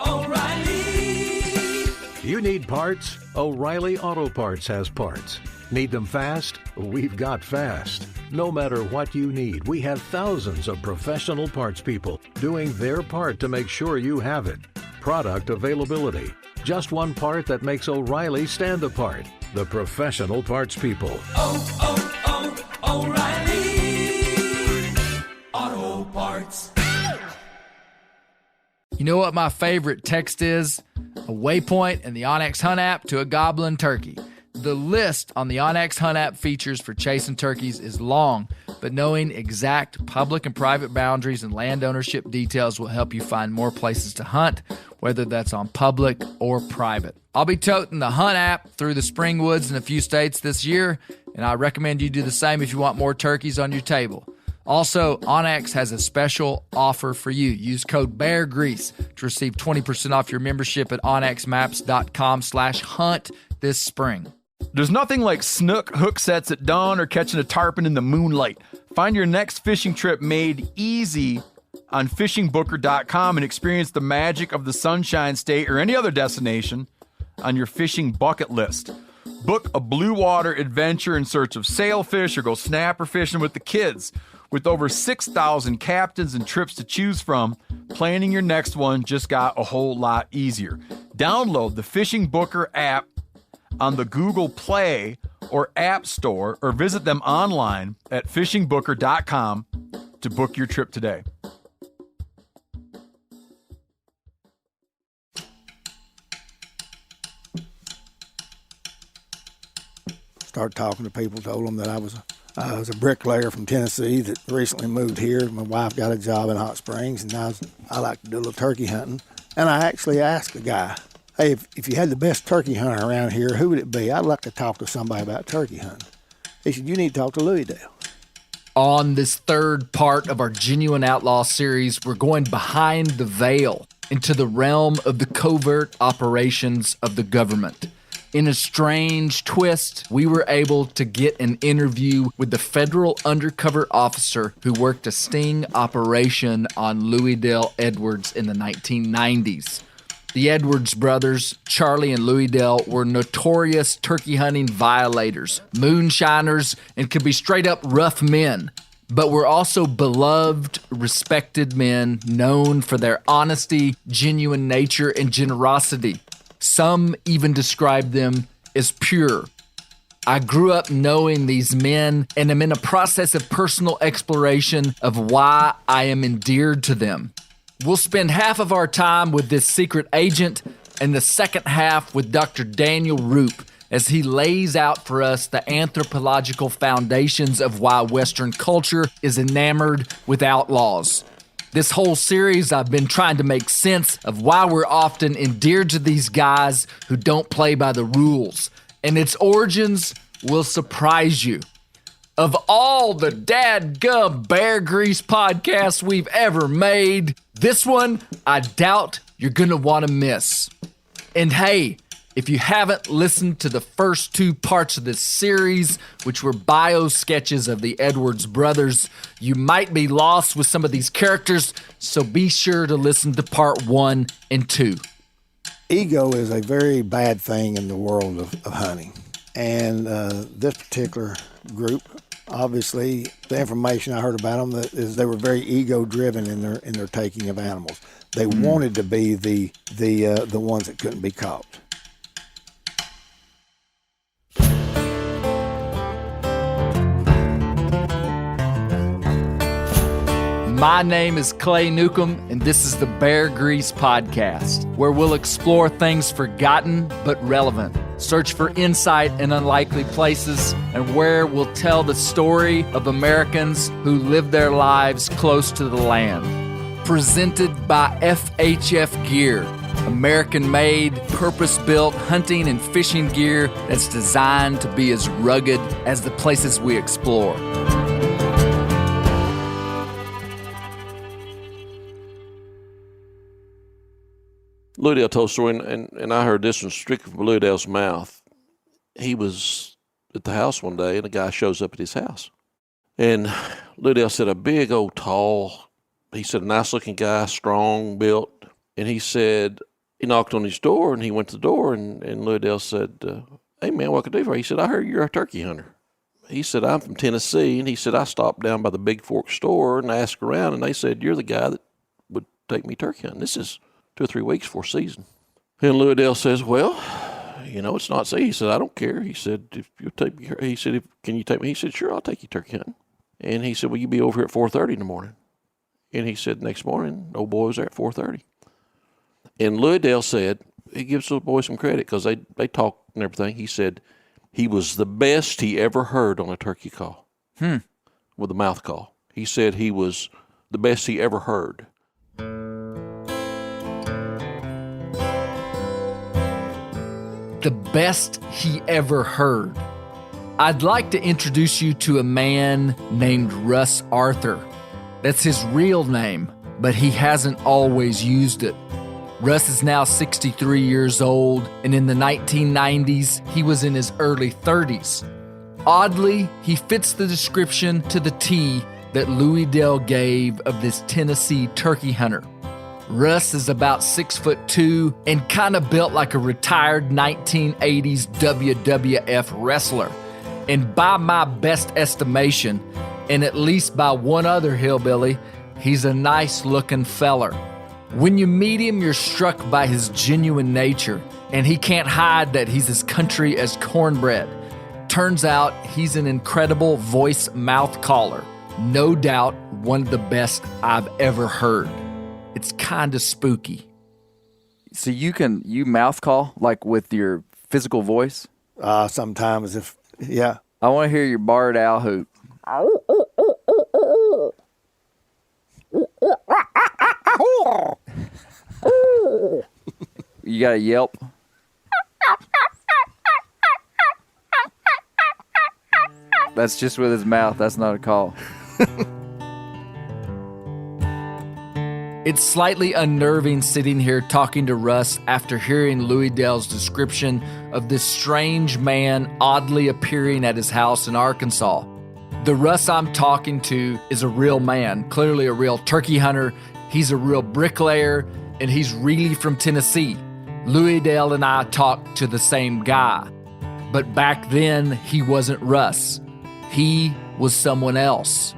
O'Reilly. You need parts? O'Reilly Auto Parts has parts. Need them fast? We've got fast. No matter what you need, we have thousands of professional parts people doing their part to make sure you have it. Product availability. Just one part that makes O'Reilly stand apart. The professional parts people. O'Reilly Auto Parts. You know what my favorite text is? A waypoint in the Onyx Hunt app to a goblin turkey. The list on the Onyx Hunt app features for chasing turkeys is long, but knowing exact public and private boundaries and land ownership details will help you find more places to hunt, whether that's on public or private. I'll be toting the Hunt app through the spring woods in a few states this year, and I recommend you do the same if you want more turkeys on your table. Also, Onyx has a special offer for you. Use code BEARGREASE to receive 20% off your membership at onyxmaps.com/hunt this spring. There's nothing like snook hook sets at dawn or catching a tarpon in the moonlight. Find your next fishing trip made easy on fishingbooker.com and experience the magic of the Sunshine State or any other destination on your fishing bucket list. Book a blue water adventure in search of sailfish or go snapper fishing with the kids. With over 6,000 captains and trips to choose from, planning your next one just got a whole lot easier. Download the Fishing Booker app on the Google Play or App Store, or visit them online at fishingbooker.com to book your trip today. Started talking to people, told them that I was a bricklayer from Tennessee that recently moved here. My wife got a job in Hot Springs, and I like to do a little turkey hunting. And I actually asked the guy, hey, if you had the best turkey hunter around here, who would it be? I'd like to talk to somebody about turkey hunting. He said, you need to talk to Louie Dale. On this third part of our Genuine Outlaw series, we're going behind the veil into the realm of the covert operations of the government. In a strange twist, we were able to get an interview with the federal undercover officer who worked a sting operation on Louie Dale Edwards in the 1990s. The Edwards brothers, Charlie and Louie Dale, were notorious turkey hunting violators, moonshiners, and could be straight up rough men, but were also beloved, respected men known for their honesty, genuine nature, and generosity. Some even described them as pure. I grew up knowing these men and am in a process of personal exploration of why I am endeared to them. We'll spend half of our time with this secret agent and the second half with Dr. Daniel Rupp as he lays out for us the anthropological foundations of why Western culture is enamored with outlaws. This whole series, I've been trying to make sense of why we're often endeared to these guys who don't play by the rules. And its origins will surprise you. Of all the dadgum bear grease podcasts we've ever made, this one I doubt you're gonna want to miss. And hey, if you haven't listened to the first two parts of this series, which were bio sketches of the Edwards brothers, you might be lost with some of these characters, so be sure to listen to part 1 and 2. Ego is a very bad thing in the world of hunting. And this particular group, obviously, the information I heard about them is they were very ego-driven in their taking of animals. They wanted to be the ones that couldn't be caught. My name is Clay Newcomb, and this is the Bear Grease Podcast, where we'll explore things forgotten but relevant, search for insight in unlikely places, and where we'll tell the story of Americans who live their lives close to the land. Presented by FHF Gear, American-made, purpose-built hunting and fishing gear that's designed to be as rugged as the places we explore. Louie Dale told a story, and I heard this one strictly from Louie Dale's mouth. He was at the house one day, and a guy shows up at his house. And Louie Dale said, a big old tall, he said, a nice-looking guy, strong built, And he said, he knocked on his door, and he went to the door, and Louie Dale said, hey, man, what can I do for you? He said, I heard you're a turkey hunter. He said, I'm from Tennessee, and he said, I stopped down by the Big Fork store and asked around, and they said, you're the guy that would take me turkey hunting. This is 2 or 3 weeks before season. And Louie Dale says, well, it's not season. He said, I don't care. He said, if you'll take me, he said, can you take me? He said, sure, I'll take you turkey hunting. And he said, well, you be over here at 4:30 in the morning. And he said, next morning, old boy was there at 4:30. And Louie Dale said, he gives the boy some credit because they talked and everything. He said he was the best he ever heard on a turkey call with a mouth call. He said he was the best he ever heard. The best he ever heard. I'd like to introduce you to a man named Russ Arthur. That's his real name, but he hasn't always used it. Russ is now 63 years old, and in the 1990s, he was in his early 30s. Oddly, he fits the description to the T that Louie Dale gave of this Tennessee turkey hunter. Russ is about 6'2" and kind of built like a retired 1980s WWF wrestler. And by my best estimation, and at least by one other hillbilly, he's a nice-looking feller. When you meet him, you're struck by his genuine nature, and he can't hide that he's as country as cornbread. Turns out he's an incredible voice mouth caller. No doubt one of the best I've ever heard. It's kind of spooky. So you mouth call, like with your physical voice? Sometimes yeah. I want to hear your barred owl hoot. You got a yelp? That's just with his mouth. That's not a call. It's slightly unnerving sitting here talking to Russ after hearing Louie Dale's description of this strange man oddly appearing at his house in Arkansas. The Russ I'm talking to is a real man, clearly a real turkey hunter. He's a real bricklayer, and he's really from Tennessee. Louie Dale and I talked to the same guy. But back then, he wasn't Russ. He was someone else.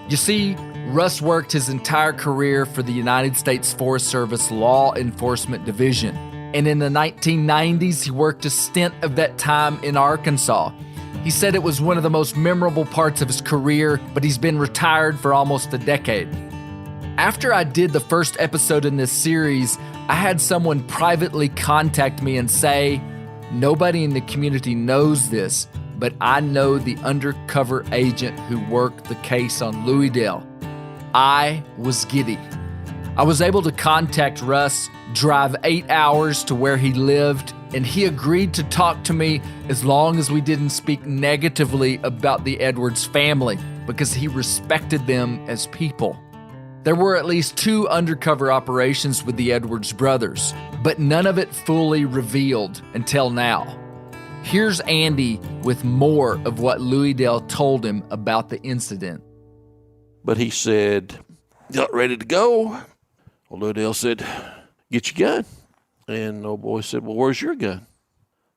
You see, Russ worked his entire career for the United States Forest Service Law Enforcement Division. And in the 1990s, he worked a stint of that time in Arkansas. He said it was one of the most memorable parts of his career, but he's been retired for almost a decade. After I did the first episode in this series, I had someone privately contact me and say, nobody in the community knows this, but I know the undercover agent who worked the case on Louie Dale. I was giddy. I was able to contact Russ, drive 8 hours to where he lived, and he agreed to talk to me as long as we didn't speak negatively about the Edwards family, because he respected them as people. There were at least 2 undercover operations with the Edwards brothers, but none of it fully revealed until now. Here's Andy with more of what Louie Dale told him about the incident. But he said, got ready to go. Well, Louie Dale said, get your gun. And the old boy said, well, where's your gun?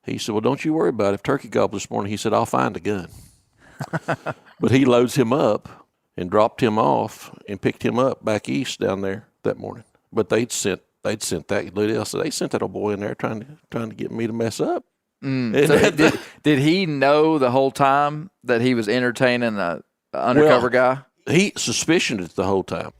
He said, well, don't you worry about it. If turkey gobbled this morning, he said, I'll find a gun. But he loads him up and dropped him off and picked him up back east down there that morning. But they'd sent that. Louie Dale said, they sent that old boy in there trying to get me to mess up. So did he know the whole time that he was entertaining an undercover guy? He suspicioned it the whole time.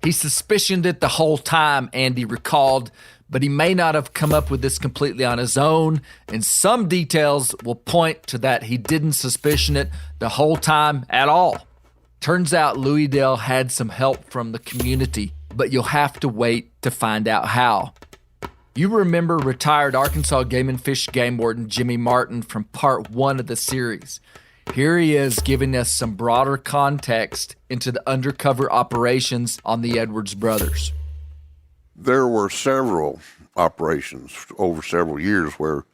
He suspicioned it the whole time, Andy recalled, but he may not have come up with this completely on his own, and some details will point to that he didn't suspicion it the whole time at all. Turns out Louie Dale had some help from the community, but you'll have to wait to find out how. You remember retired Arkansas Game and Fish game warden Jimmy Martin from part 1 of the series. Here he is giving us some broader context into the undercover operations on the Edwards brothers. There were several operations over several years where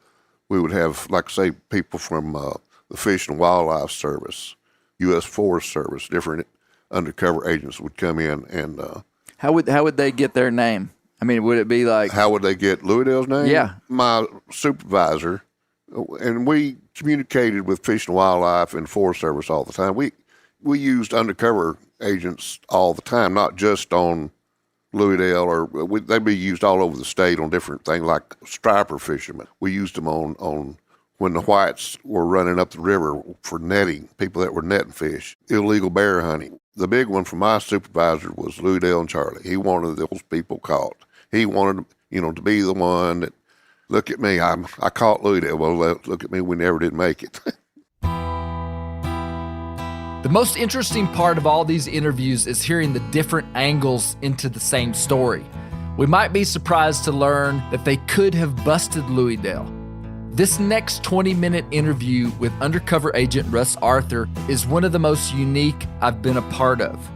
we would have, like I say, people from the Fish and Wildlife Service, U.S. Forest Service, different undercover agents would come in and How would they get their name? I mean, would it be like... How would they get Louie Dale's name? Yeah. My supervisor, and we communicated with Fish and Wildlife and Forest Service all the time. We used undercover agents all the time, not just on Louie Dale, they'd be used all over the state on different things like striper fishermen. We used them on when the whites were running up the river for netting, people that were netting fish, illegal bear hunting. The big one for my supervisor was Louie Dale and Charlie. He wanted those people caught. He wanted, to be the one that, look at me, I caught Louie Dale. Well, look at me, we never did make it. The most interesting part of all these interviews is hearing the different angles into the same story. We might be surprised to learn that they could have busted Louie Dale. This next 20-minute interview with undercover agent Russ Arthur is one of the most unique I've been a part of.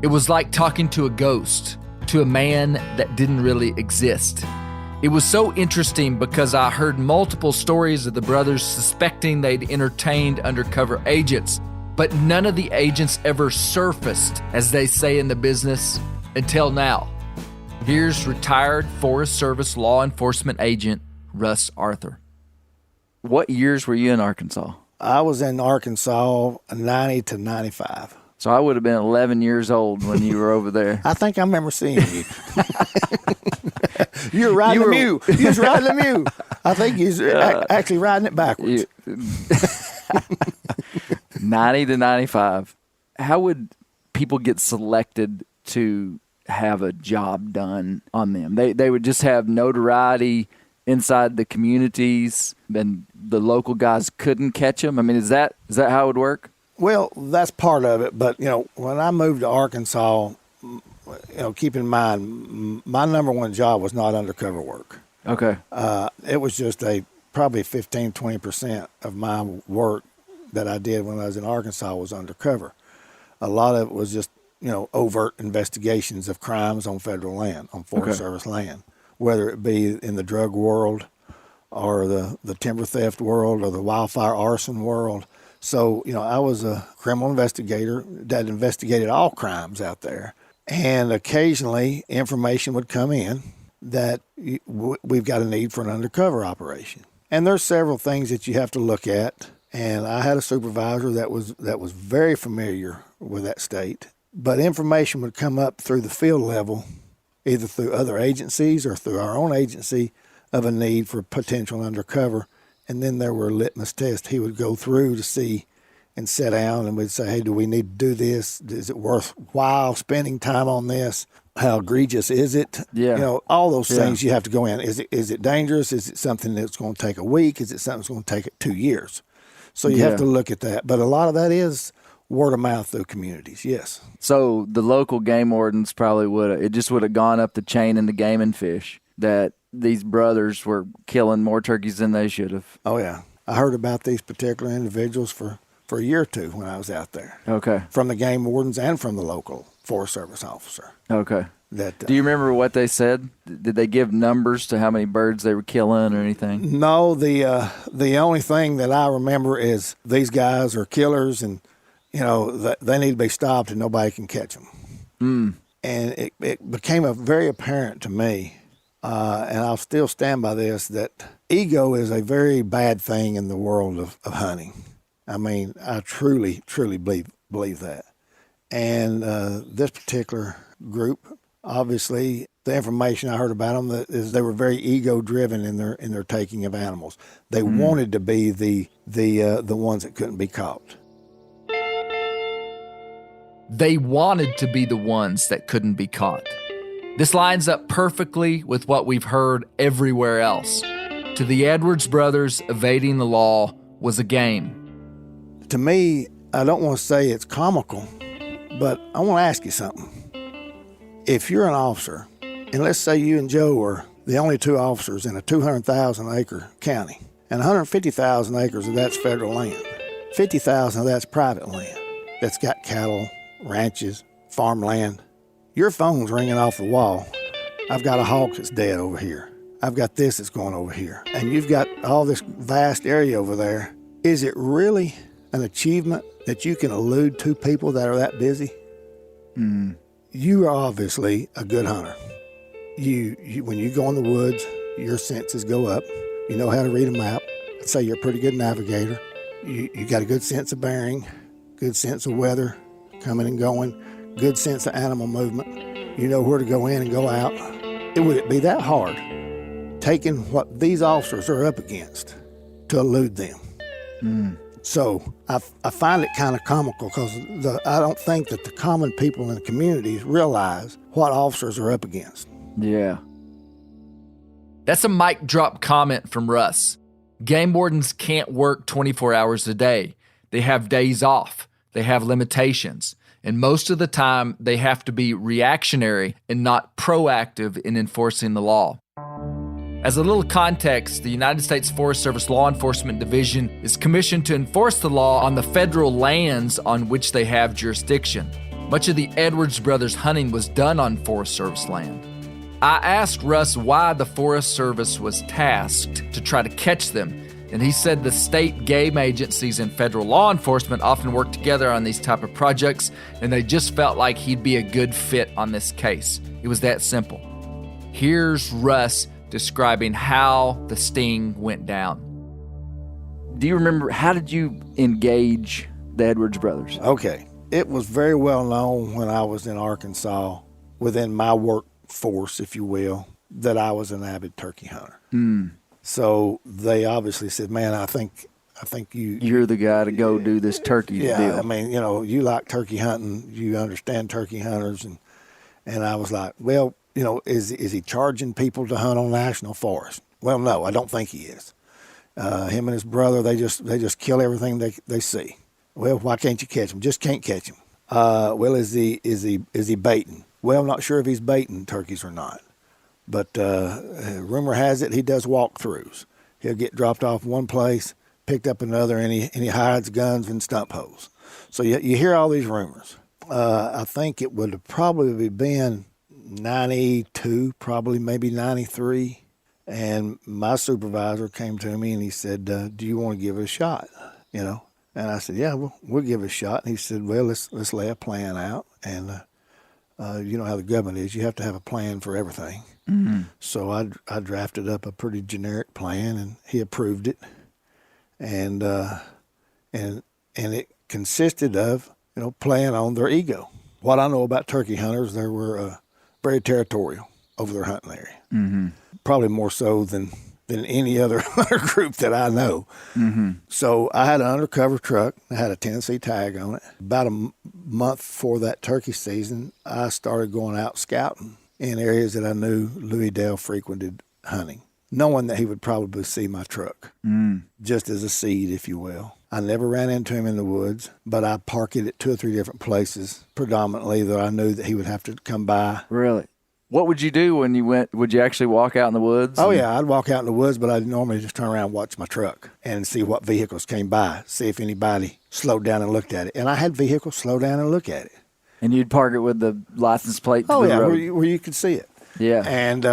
It was like talking to a ghost, to a man that didn't really exist. It was so interesting because I heard multiple stories of the brothers suspecting they'd entertained undercover agents, but none of the agents ever surfaced, as they say in the business, until now. Here's retired Forest Service law enforcement agent Russ Arthur. What years were you in Arkansas? I was in Arkansas 90 to 95. So I would have been 11 years old when you were over there. I think I remember seeing you. You were riding the mule. You was riding the mule. I think you was actually riding it backwards. 90 to 95. How would people get selected to have a job done on them? They would just have notoriety inside the communities, and the local guys couldn't catch them? I mean, is that how it would work? Well, that's part of it. But, when I moved to Arkansas, keep in mind, my number one job was not undercover work. Okay. It was just probably 15, 20% of my work that I did when I was in Arkansas was undercover. A lot of it was just, overt investigations of crimes on federal land, on Forest Service land, whether it be in the drug world or the timber theft world or the wildfire arson world. So, I was a criminal investigator that investigated all crimes out there. And occasionally information would come in that we've got a need for an undercover operation. And there's several things that you have to look at. And I had a supervisor that was very familiar with that state. But information would come up through the field level, either through other agencies or through our own agency, of a need for potential undercover. And then there were litmus tests he would go through to see and sit down and we'd say, hey, do we need to do this? Is it worthwhile spending time on this? How egregious is it? Yeah. All those things you have to go in. Is it dangerous? Is it something that's going to take a week? Is it something that's going to take 2 years? So you have to look at that. But a lot of that is word of mouth through communities, yes. So the local game wardens probably would have gone up the chain in the game and fish that these brothers were killing more turkeys than they should have. Oh, yeah. I heard about these particular individuals for a year or two when I was out there. Okay. From the game wardens and from the local Forest Service officer. Okay. Do you remember what they said? Did they give numbers to how many birds they were killing or anything? No, the only thing that I remember is these guys are killers and, they need to be stopped and nobody can catch them. And it became very apparent to me, and I'll still stand by this, that ego is a very bad thing in the world of hunting. I mean, I truly, truly believe that. And this particular group, obviously, the information I heard about them is they were very ego-driven in their taking of animals. They wanted to be the ones that couldn't be caught. They wanted to be the ones that couldn't be caught. This lines up perfectly with what we've heard everywhere else. To the Edwards brothers, evading the law was a game. To me, I don't want to say it's comical, but I want to ask you something. If you're an officer, and let's say you and Joe are the only two officers in a 200,000-acre county, and 150,000 acres of that's federal land, 50,000 of that's private land that's got cattle, ranches, farmland. Your phone's ringing off the wall. I've got a hawk that's dead over here. I've got this that's going over here. And you've got all this vast area over there. Is it really an achievement that you can elude two people that are that busy? you are obviously a good hunter. You when you go in the woods, your senses go up. You know how to read a map. I'd say you're a pretty good navigator. You got a good sense of bearing, good sense of weather, coming and going, good sense of animal movement. You know where to go in and go out. Would it be that hard taking what these officers are up against to elude them? So I find it kind of comical because I don't think that the common people in the communities realize what officers are up against. Yeah. That's a mic drop comment from Russ. Game wardens can't work 24 hours a day. They have days off. They have limitations. And most of the time, they have to be reactionary and not proactive in enforcing the law. As a little context, the United States Forest Service Law Enforcement Division is commissioned to enforce the law on the federal lands on which they have jurisdiction. Much of the Edwards brothers' hunting was done on Forest Service land. I asked Russ why the Forest Service was tasked to try to catch them, and he said the state game agencies and federal law enforcement often work together on these type of projects, and they just felt like he'd be a good fit on this case. It was that simple. Here's Russ describing how the sting went down. Do you remember, how did you engage the Edwards brothers? Okay. It was very well known when I was in Arkansas, within my workforce, if you will, that I was an avid turkey hunter. So they obviously said, man, I think You're the guy to go do this turkey deal. I mean, you like turkey hunting, you understand turkey hunters, and I was like, well, is he charging people to hunt on national forest? Well, no, I don't think he is. Him and his brother, they just kill everything they see. Well, why can't you catch him? Just can't catch him. Well, is he baiting? Well, I'm not sure if he's baiting turkeys or not. But rumor has it he does walkthroughs. He'll get dropped off one place, picked up another, and he hides guns and stump holes. So you hear all these rumors. I think it would have probably been 92, probably maybe 93. And my supervisor came to me and he said, do you want to give it a shot? And I said, yeah, we'll give it a shot. And he said, well, let's lay a plan out. And you know how the government is. You have to have a plan for everything. Mm-hmm. So I drafted up a pretty generic plan, and he approved it. And it consisted of, playing on their ego. What I know about turkey hunters, they were very territorial over their hunting area. Mm-hmm. Probably more so than any other hunter group that I know. Mm-hmm. So I had an undercover truck. I had a Tennessee tag on it. About a month before that turkey season, I started going out scouting in areas that I knew Louie Dale frequented hunting, knowing that he would probably see my truck, just as a seed, if you will. I never ran into him in the woods, but I parked it at 2 or 3 different places, predominantly that I knew that he would have to come by. Really? What would you do when you went? Would you actually walk out in the woods? Oh, yeah, I'd walk out in the woods, but I'd normally just turn around and watch my truck and see what vehicles came by, see if anybody slowed down and looked at it. And I had vehicles slow down and look at it. And you'd park it with the license plate to the road? Where you could see it. Yeah. And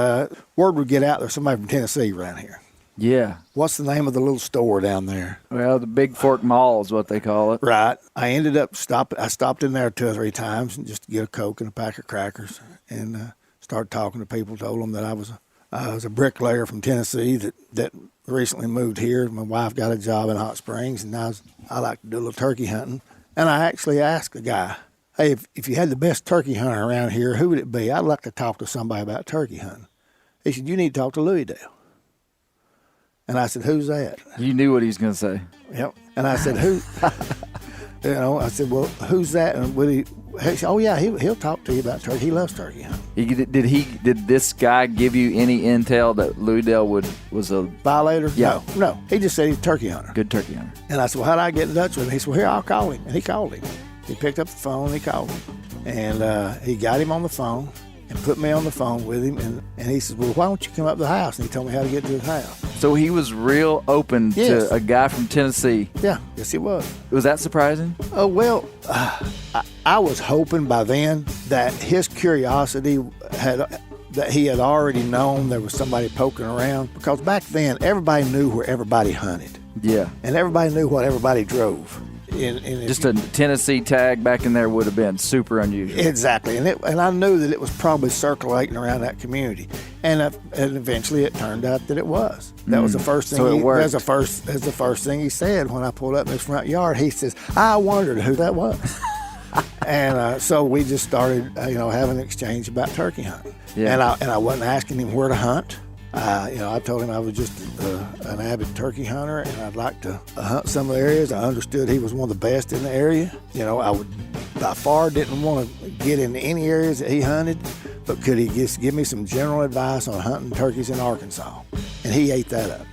word would get out there's somebody from Tennessee around here. Yeah. What's the name of the little store down there? Well, the Big Fork Mall is what they call it. Right. I ended up I stopped in there 2 or 3 times and just to get a Coke and a pack of crackers and started talking to people, told them that I was a bricklayer from Tennessee that recently moved here. My wife got a job in Hot Springs, and I like to do a little turkey hunting. And I actually asked the guy, hey, if you had the best turkey hunter around here, who would it be? I'd like to talk to somebody about turkey hunting. He said, you need to talk to Louie Dale. And I said, who's that? You knew what he was going to say. Yep. And I said, who? I said, well, who's that? And he said, oh, yeah, he'll talk to you about turkey. He loves turkey hunting. Did this guy give you any intel that Louie Dale was a violator? Yeah. No. He just said he's a turkey hunter. Good turkey hunter. And I said, well, how did I get in touch with him? He said, well, here, I'll call him. And he called him. He picked up the phone and he called him. And he got him on the phone and put me on the phone with him. And he said, well, why don't you come up to the house? And he told me how to get to his house. So he was real open to a guy from Tennessee. Yeah, yes, he was. Was that surprising? Oh, well, I was hoping by then that his curiosity that he had already known there was somebody poking around. Because back then, everybody knew where everybody hunted. Yeah. And everybody knew what everybody drove. Just a Tennessee tag back in there would have been super unusual. Exactly, and I knew that it was probably circulating around that community, and eventually it turned out that it was. That was the first thing. So it worked. That's the first thing he said when I pulled up in his front yard. He says, "I wondered who that was," and so we just started, having an exchange about turkey hunting. Yeah. And I wasn't asking him where to hunt. I told him I was just an avid turkey hunter, and I'd like to hunt some of the areas. I understood he was one of the best in the area. I would by far didn't want to get into any areas that he hunted, but could he just give me some general advice on hunting turkeys in Arkansas? And he ate that up.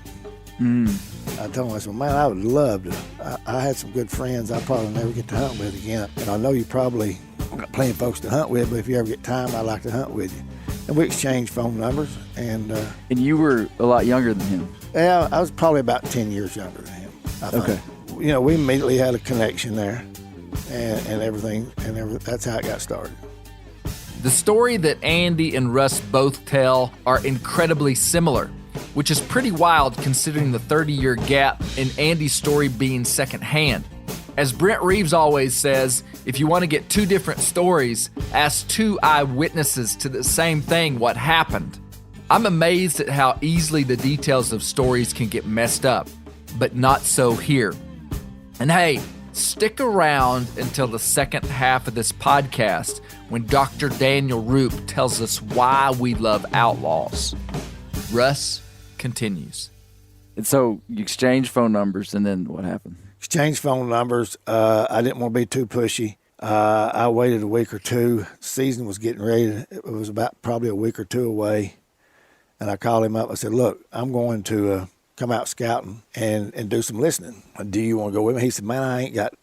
I told him, I said, man, I would love to. I had some good friends I probably never get to hunt with again. And I know you probably got plenty of folks to hunt with, but if you ever get time, I'd like to hunt with you. And we exchanged phone numbers. And you were a lot younger than him. Yeah, I was probably about 10 years younger than him, I think. Okay. We immediately had a connection there and everything, and that's how it got started. The story that Andy and Russ both tell are incredibly similar, which is pretty wild considering the 30-year gap in Andy's story being secondhand. As Brent Reeves always says, if you want to get two different stories, ask two eyewitnesses to the same thing what happened. I'm amazed at how easily the details of stories can get messed up, but not so here. And hey, stick around until the second half of this podcast when Dr. Daniel Rupp tells us why we love Outlaws. Russ continues. And so you exchanged phone numbers, and then what happened? Exchanged phone numbers. I didn't want to be too pushy. I waited a week or two. Season was getting ready. It was about probably a week or two away. And I called him up. I said, look, I'm going to come out scouting and do some listening. Do you want to go with me? He said, man, I ain't got,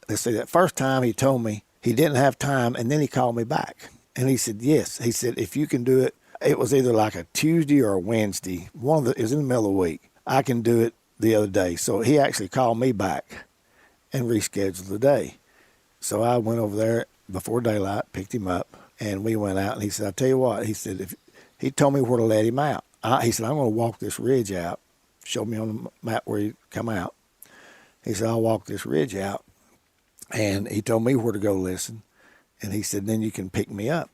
let's see, that first time he told me he didn't have time, and then he called me back. And he said, yes. He said, if you can do it, it was either like a Tuesday or a Wednesday. It was in the middle of the week. I can do it the other day. So he actually called me back and rescheduled the day. So I went over there before daylight, picked him up, and we went out. And he said, I tell you what, he said, he told me where to let him out. He said, I'm going to walk this ridge out. Showed me on the map where he'd come out. He said, I'll walk this ridge out. And he told me where to go listen. And he said, then you can pick me up.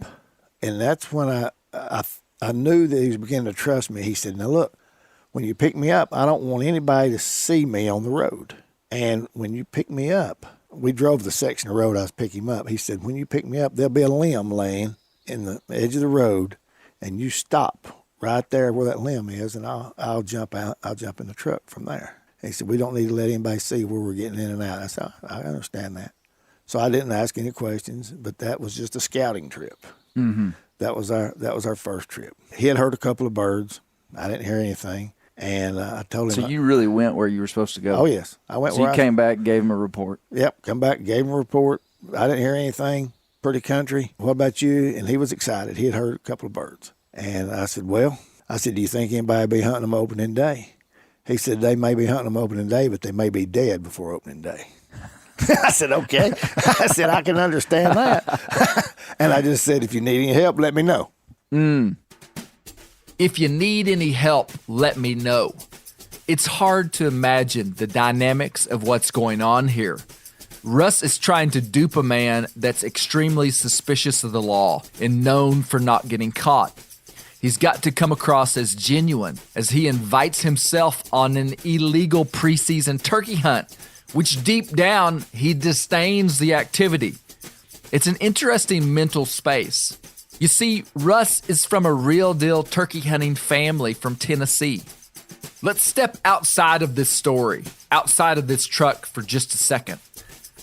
And that's when I knew that he was beginning to trust me. He said, now look, when you pick me up, I don't want anybody to see me on the road. And when you pick me up, we drove the section of road I was picking him up. He said, when you pick me up, there'll be a limb laying in the edge of the road, and you stop right there where that limb is, and I'll jump out. I'll jump in the truck from there. He said, we don't need to let anybody see where we're getting in and out. I said, I understand that. So I didn't ask any questions, but that was just a scouting trip. Mm-hmm. That was our first trip. He had heard a couple of birds. I didn't hear anything. And I told him. So you really went where you were supposed to go? Oh, yes. I went so where you came back, gave him a report? Yep, come back, gave him a report. I didn't hear anything. Pretty country. What about you? And he was excited. He had heard a couple of birds. And I said, do you think anybody will be hunting them opening day? He said, they may be hunting them opening day, but they may be dead before opening day. I said, okay. I said, I can understand that. And I just said, if you need any help, let me know. If you need any help, let me know. It's hard to imagine the dynamics of what's going on here. Russ is trying to dupe a man that's extremely suspicious of the law and known for not getting caught. He's got to come across as genuine as he invites himself on an illegal preseason turkey hunt, which deep down he disdains the activity. It's an interesting mental space. You see, Russ is from a real deal turkey hunting family from Tennessee. Let's step outside of this story, outside of this truck for just a second.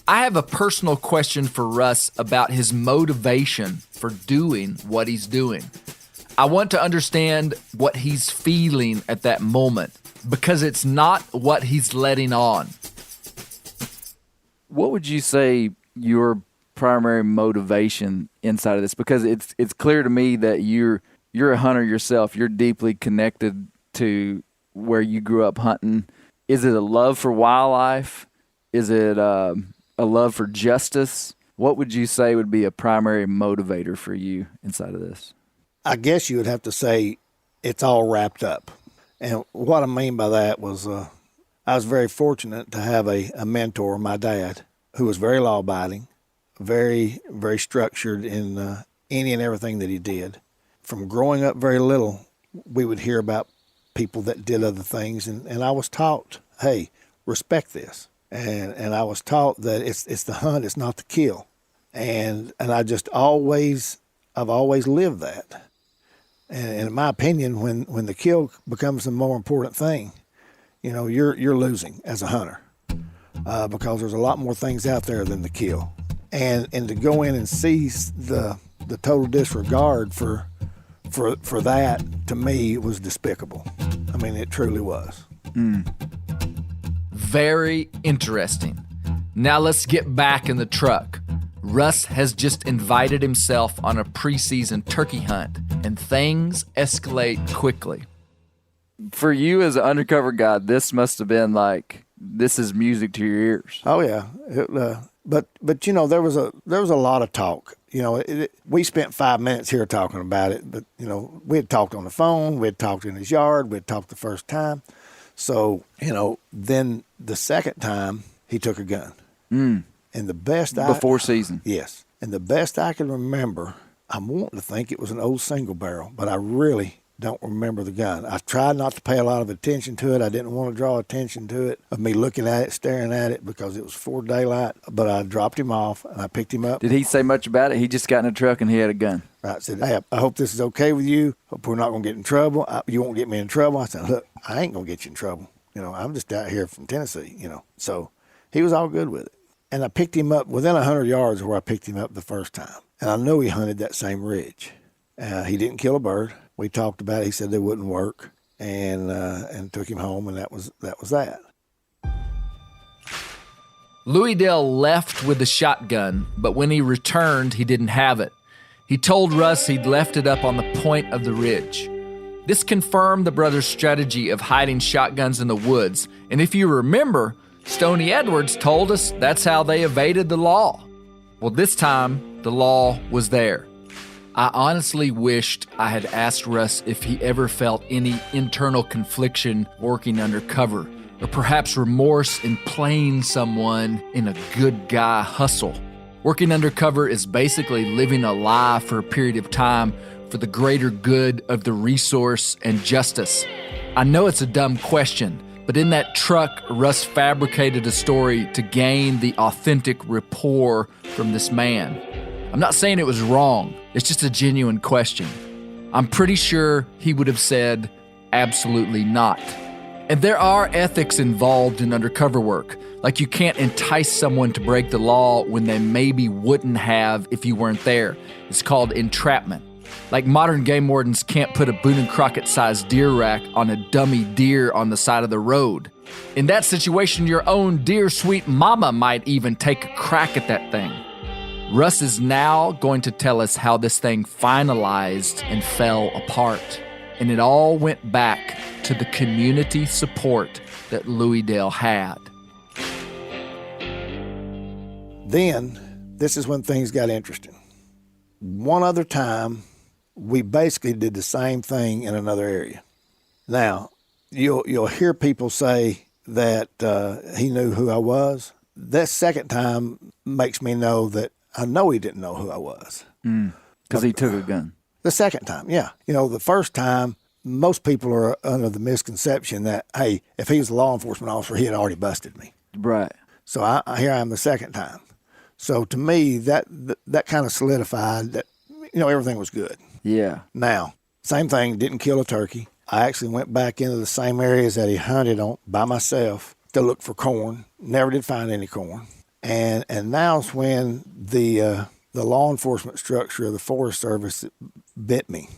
I have a personal question for Russ about his motivation for doing what he's doing. I want to understand what he's feeling at that moment because it's not what he's letting on. What would you say your primary motivation inside of this? Because it's clear to me that you're a hunter yourself. You're deeply connected to where you grew up hunting. Is it a love for wildlife? Is it a love for justice? What would you say would be a primary motivator for you inside of this? I guess you would have to say it's all wrapped up. And what I mean by that was I was very fortunate to have a mentor, my dad, who was very law-abiding, very, very structured in any and everything that he did. From growing up very little, we would hear about people that did other things, and I was taught, hey, respect this. And I was taught that it's the hunt, it's not the kill. And I just I've always lived that. And in my opinion, when the kill becomes the more important thing, you're losing as a hunter, because there's a lot more things out there than the kill. And to go in and see the total disregard for that, to me, was despicable. I mean, it truly was. Very interesting. Now let's get back in the truck. Russ has just invited himself on a preseason turkey hunt, and things escalate quickly. For you as an undercover guy, this must have been like, this is music to your ears. Oh yeah, but there was a lot of talk. We spent 5 minutes here talking about it, but we had talked on the phone, we had talked in his yard, we had talked the first time. So then the second time he took a gun, and the best before season. Yes, and the best I can remember, I'm wanting to think it was an old single barrel, but I really don't remember the gun. I tried not to pay a lot of attention to it. I didn't want to draw attention to it, of me looking at it, staring at it, because it was before daylight. But I dropped him off, and I picked him up. Did he say much about it? He just got in a truck and he had a gun. I said, hey, I hope this is okay with you. Hope we're not going to get in trouble. You won't get me in trouble. I said, look, I ain't going to get you in trouble. I'm just out here from Tennessee, So he was all good with it. And I picked him up within 100 yards of where I picked him up the first time. And I knew he hunted that same ridge. He didn't kill a bird. We talked about it. He said they wouldn't work, and took him home, and that was that. Louie Dale left with the shotgun, but when he returned, he didn't have it. He told Russ he'd left it up on the point of the ridge. This confirmed the brothers' strategy of hiding shotguns in the woods, and if you remember, Stoney Edwards told us that's how they evaded the law. Well, this time, the law was there. I honestly wished I had asked Russ if he ever felt any internal confliction working undercover, or perhaps remorse in playing someone in a good guy hustle. Working undercover is basically living a lie for a period of time for the greater good of the resource and justice. I know it's a dumb question, but in that truck, Russ fabricated a story to gain the authentic rapport from this man. I'm not saying it was wrong. It's just a genuine question. I'm pretty sure he would have said, absolutely not. And there are ethics involved in undercover work. Like, you can't entice someone to break the law when they maybe wouldn't have if you weren't there. It's called entrapment. Like, modern game wardens can't put a Boone and Crockett-sized deer rack on a dummy deer on the side of the road. In that situation, your own dear sweet mama might even take a crack at that thing. Russ is now going to tell us how this thing finalized and fell apart. And it all went back to the community support that Louie Dale had. Then, this is when things got interesting. One other time, we basically did the same thing in another area. Now, you'll hear people say that he knew who I was. That second time makes me know that I know he didn't know who I was. Because he took a gun. The second time, yeah. The first time, most people are under the misconception that, hey, if he was a law enforcement officer, he had already busted me. Right. So here I am the second time. So to me, that kind of solidified that, everything was good. Yeah. Now, same thing, didn't kill a turkey. I actually went back into the same areas that he hunted on by myself to look for corn. Never did find any corn. And now's when the law enforcement structure of the Forest Service bit me.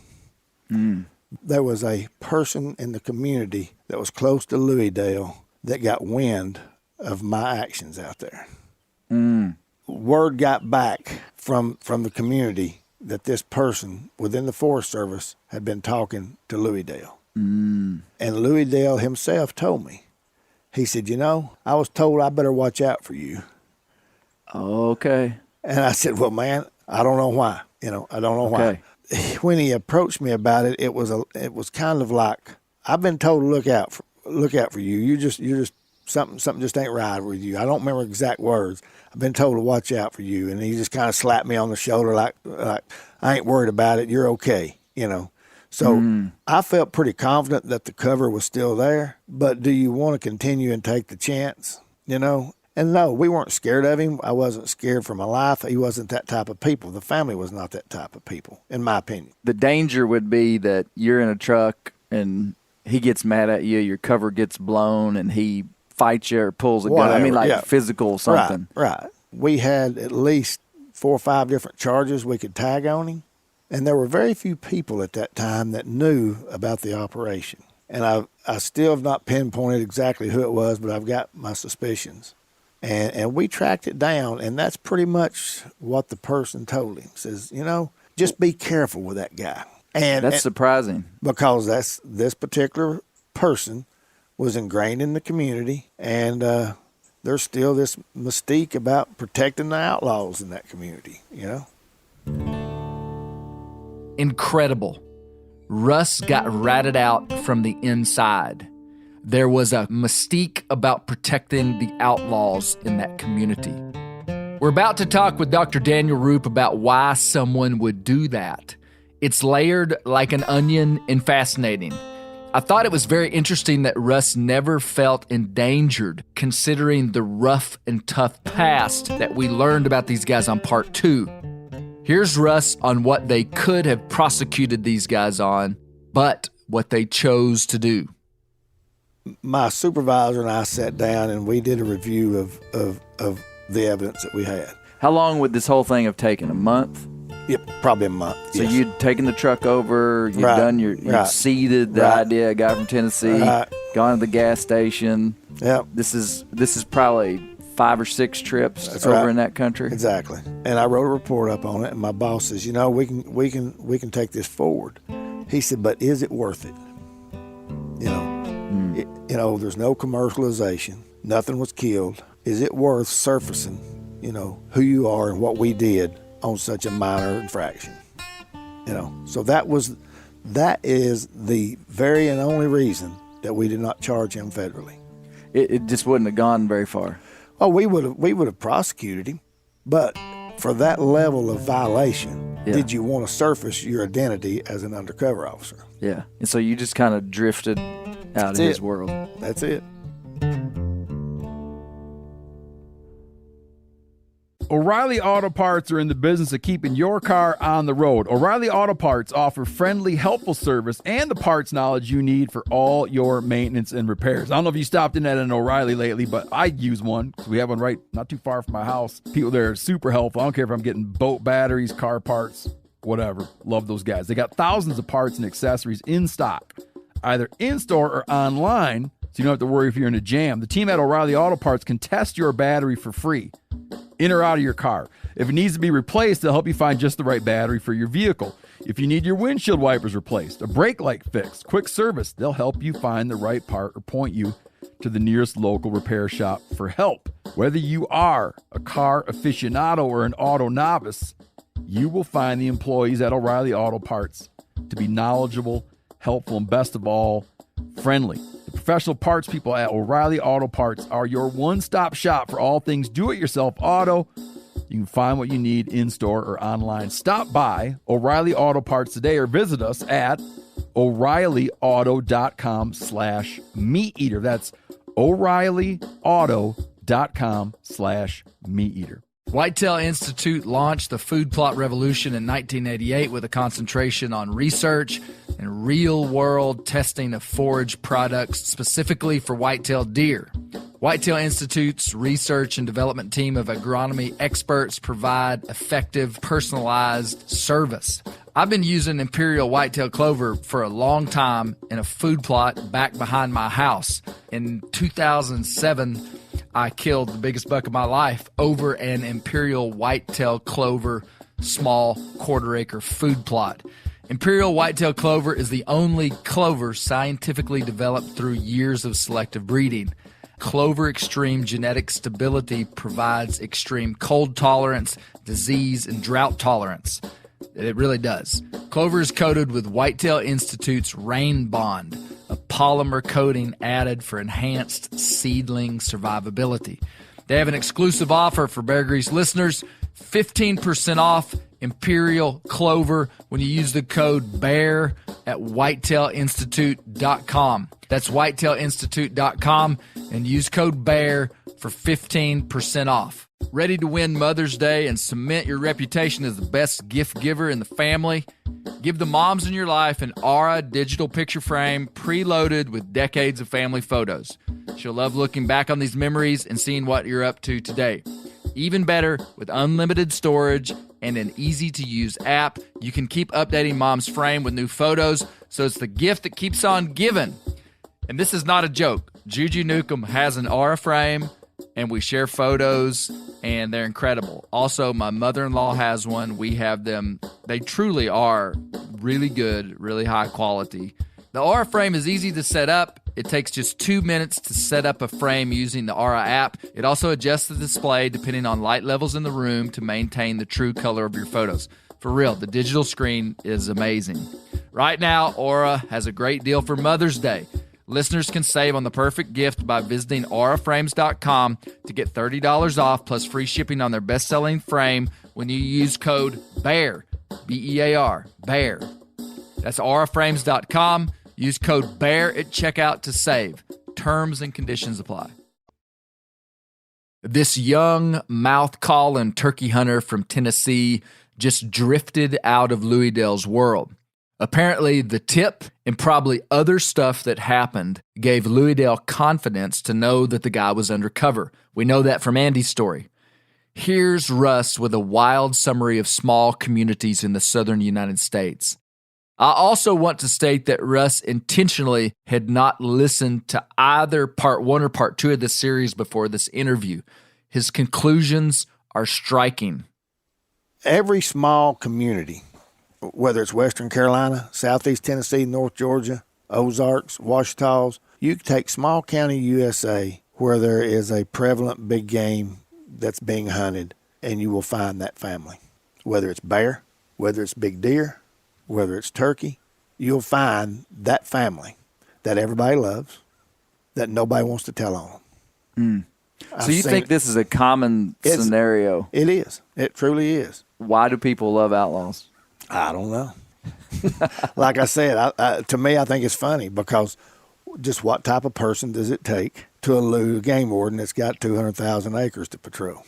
There was a person in the community that was close to Louie Dale that got wind of my actions out there. Word got back from the community that this person within the Forest Service had been talking to Louie Dale. And Louie Dale himself told me, he said, I was told I better watch out for you. Okay. And I said, well, man, I don't know why. I don't know why. When he approached me about it, it was kind of like, I've been told to look out for you. You're just something just ain't right with you. I don't remember exact words. I've been told to watch out for you. And he just kind of slapped me on the shoulder like I ain't worried about it. You're okay, you know. So I felt pretty confident that the cover was still there. But do you want to continue and take the chance, you know? And no, we weren't scared of him. I wasn't scared for my life. He wasn't that type of people. The family was not that type of people, in my opinion. The danger would be that you're in a truck and he gets mad at you, your cover gets blown, and he fights you or pulls a gun. I mean, like physical something. Right. We had at least 4 or 5 different charges we could tag on him. And there were very few people at that time that knew about the operation. And I still have not pinpointed exactly who it was, but I've got my suspicions. And we tracked it down, and that's pretty much what the person told him. Says, you know, just be careful with that guy. And that's surprising. Because this particular person was ingrained in the community, and there's still this mystique about protecting the outlaws in that community, you know? Incredible. Russ got ratted out from the inside. There was a mystique about protecting the outlaws in that community. We're about to talk with Dr. Daniel Rupp about why someone would do that. It's layered like an onion and fascinating. I thought it was very interesting that Russ never felt endangered, considering the rough and tough past that we learned about these guys on part 2. Here's Russ on what they could have prosecuted these guys on, but what they chose to do. My supervisor and I sat down and we did a review of the evidence that we had. How long would this whole thing have taken? A month? Yep, probably a month. So yes. You'd taken the truck over, you'd seeded the idea, a guy from Tennessee, gone to the gas station. Yep. This is probably 5 or 6 trips That's over right. in that country. Exactly. And I wrote a report up on it, and my boss says, you know, we can take this forward. He said, but is it worth it? You know, there's no commercialization. Nothing was killed. Is it worth surfacing, you know, who you are and what we did on such a minor infraction? You know, so that is the very and only reason that we did not charge him federally. It just wouldn't have gone very far. Oh, we would have prosecuted him, but for that level of violation, did you want to surface your identity as an undercover officer? Yeah, and so you just kind of drifted out of his world. That's it. O'Reilly Auto Parts are in the business of keeping your car on the road. O'Reilly Auto Parts offer friendly, helpful service and the parts knowledge you need for all your maintenance and repairs. I don't know if you stopped in at an O'Reilly lately, but I use one because we have one right not too far from my house. People there are super helpful. I don't care if I'm getting boat batteries, car parts, whatever. Love those guys. They got thousands of parts and accessories in stock, either in-store or online, so you don't have to worry if you're in a jam. The team at O'Reilly Auto Parts can test your battery for free, in or out of your car. If it needs to be replaced, they'll help you find just the right battery for your vehicle. If you need your windshield wipers replaced, a brake light fixed, quick service, they'll help you find the right part or point you to the nearest local repair shop for help. Whether you are a car aficionado or an auto novice, you will find the employees at O'Reilly Auto Parts to be knowledgeable, helpful, and best of all, friendly. The professional parts people at O'Reilly Auto Parts are your one-stop shop for all things do-it-yourself auto. You can find what you need in-store or online. Stop by O'Reilly Auto Parts today or visit us at O'ReillyAuto.com/meat-eater. That's O'ReillyAuto.com/meat-eater. Whitetail Institute launched the food plot revolution in 1988 with a concentration on research and real-world testing of forage products specifically for whitetail deer. Whitetail Institute's research and development team of agronomy experts provide effective, personalized service. I've been using Imperial Whitetail Clover for a long time in a food plot back behind my house. In 2007, I killed the biggest buck of my life over an Imperial Whitetail Clover small quarter-acre food plot. Imperial Whitetail Clover is the only clover scientifically developed through years of selective breeding. Clover Extreme genetic stability provides extreme cold tolerance, disease, and drought tolerance. It really does. Clover is coated with Whitetail Institute's Rain Bond, a polymer coating added for enhanced seedling survivability. They have an exclusive offer for Bear Grease listeners, 15% off Imperial Clover when you use the code BEAR at whitetailinstitute.com. That's whitetailinstitute.com and use code BEAR for 15% off. Ready to win Mother's Day and cement your reputation as the best gift giver in the family? Give the moms in your life an Aura digital picture frame preloaded with decades of family photos. She'll love looking back on these memories and seeing what you're up to today. Even better, with unlimited storage and an easy-to-use app, you can keep updating Mom's frame with new photos, so it's the gift that keeps on giving. And this is not a joke. Juju Newcomb has an Aura frame, and we share photos, and they're incredible. Also, my mother-in-law has one. We have them. They truly are really good, really high quality. The Aura frame is easy to set up. It takes just 2 minutes to set up a frame using the Aura app. It also adjusts the display depending on light levels in the room to maintain the true color of your photos. For real, the digital screen is amazing. Right now, Aura has a great deal for Mother's Day. Listeners can save on the perfect gift by visiting auraframes.com to get $30 off plus free shipping on their best-selling frame when you use code BEAR, B-E-A-R, BEAR. That's auraframes.com. Use code BEAR at checkout to save. Terms and conditions apply. This young mouth-calling turkey hunter from Tennessee just drifted out of Louie Dale's world. Apparently, the tip and probably other stuff that happened gave Louie Dale confidence to know that the guy was undercover. We know that from Andy's story. Here's Russ with a wild summary of small communities in the southern United States. I also want to state that Russ intentionally had not listened to either part 1 or part 2 of this series before this interview. His conclusions are striking. Every small community, whether it's Western Carolina, Southeast Tennessee, North Georgia, Ozarks, Ouachitas, you can take small county USA where there is a prevalent big game that's being hunted, and you will find that family. Whether it's bear, whether it's big deer, whether it's turkey, you'll find that family that everybody loves, that nobody wants to tell on them. So you think this is a common scenario? It is. It truly is. Why do people love Outlaws? I don't know. Like I said, to me, I think it's funny because just what type of person does it take to elude a game warden that's got 200,000 acres to patrol?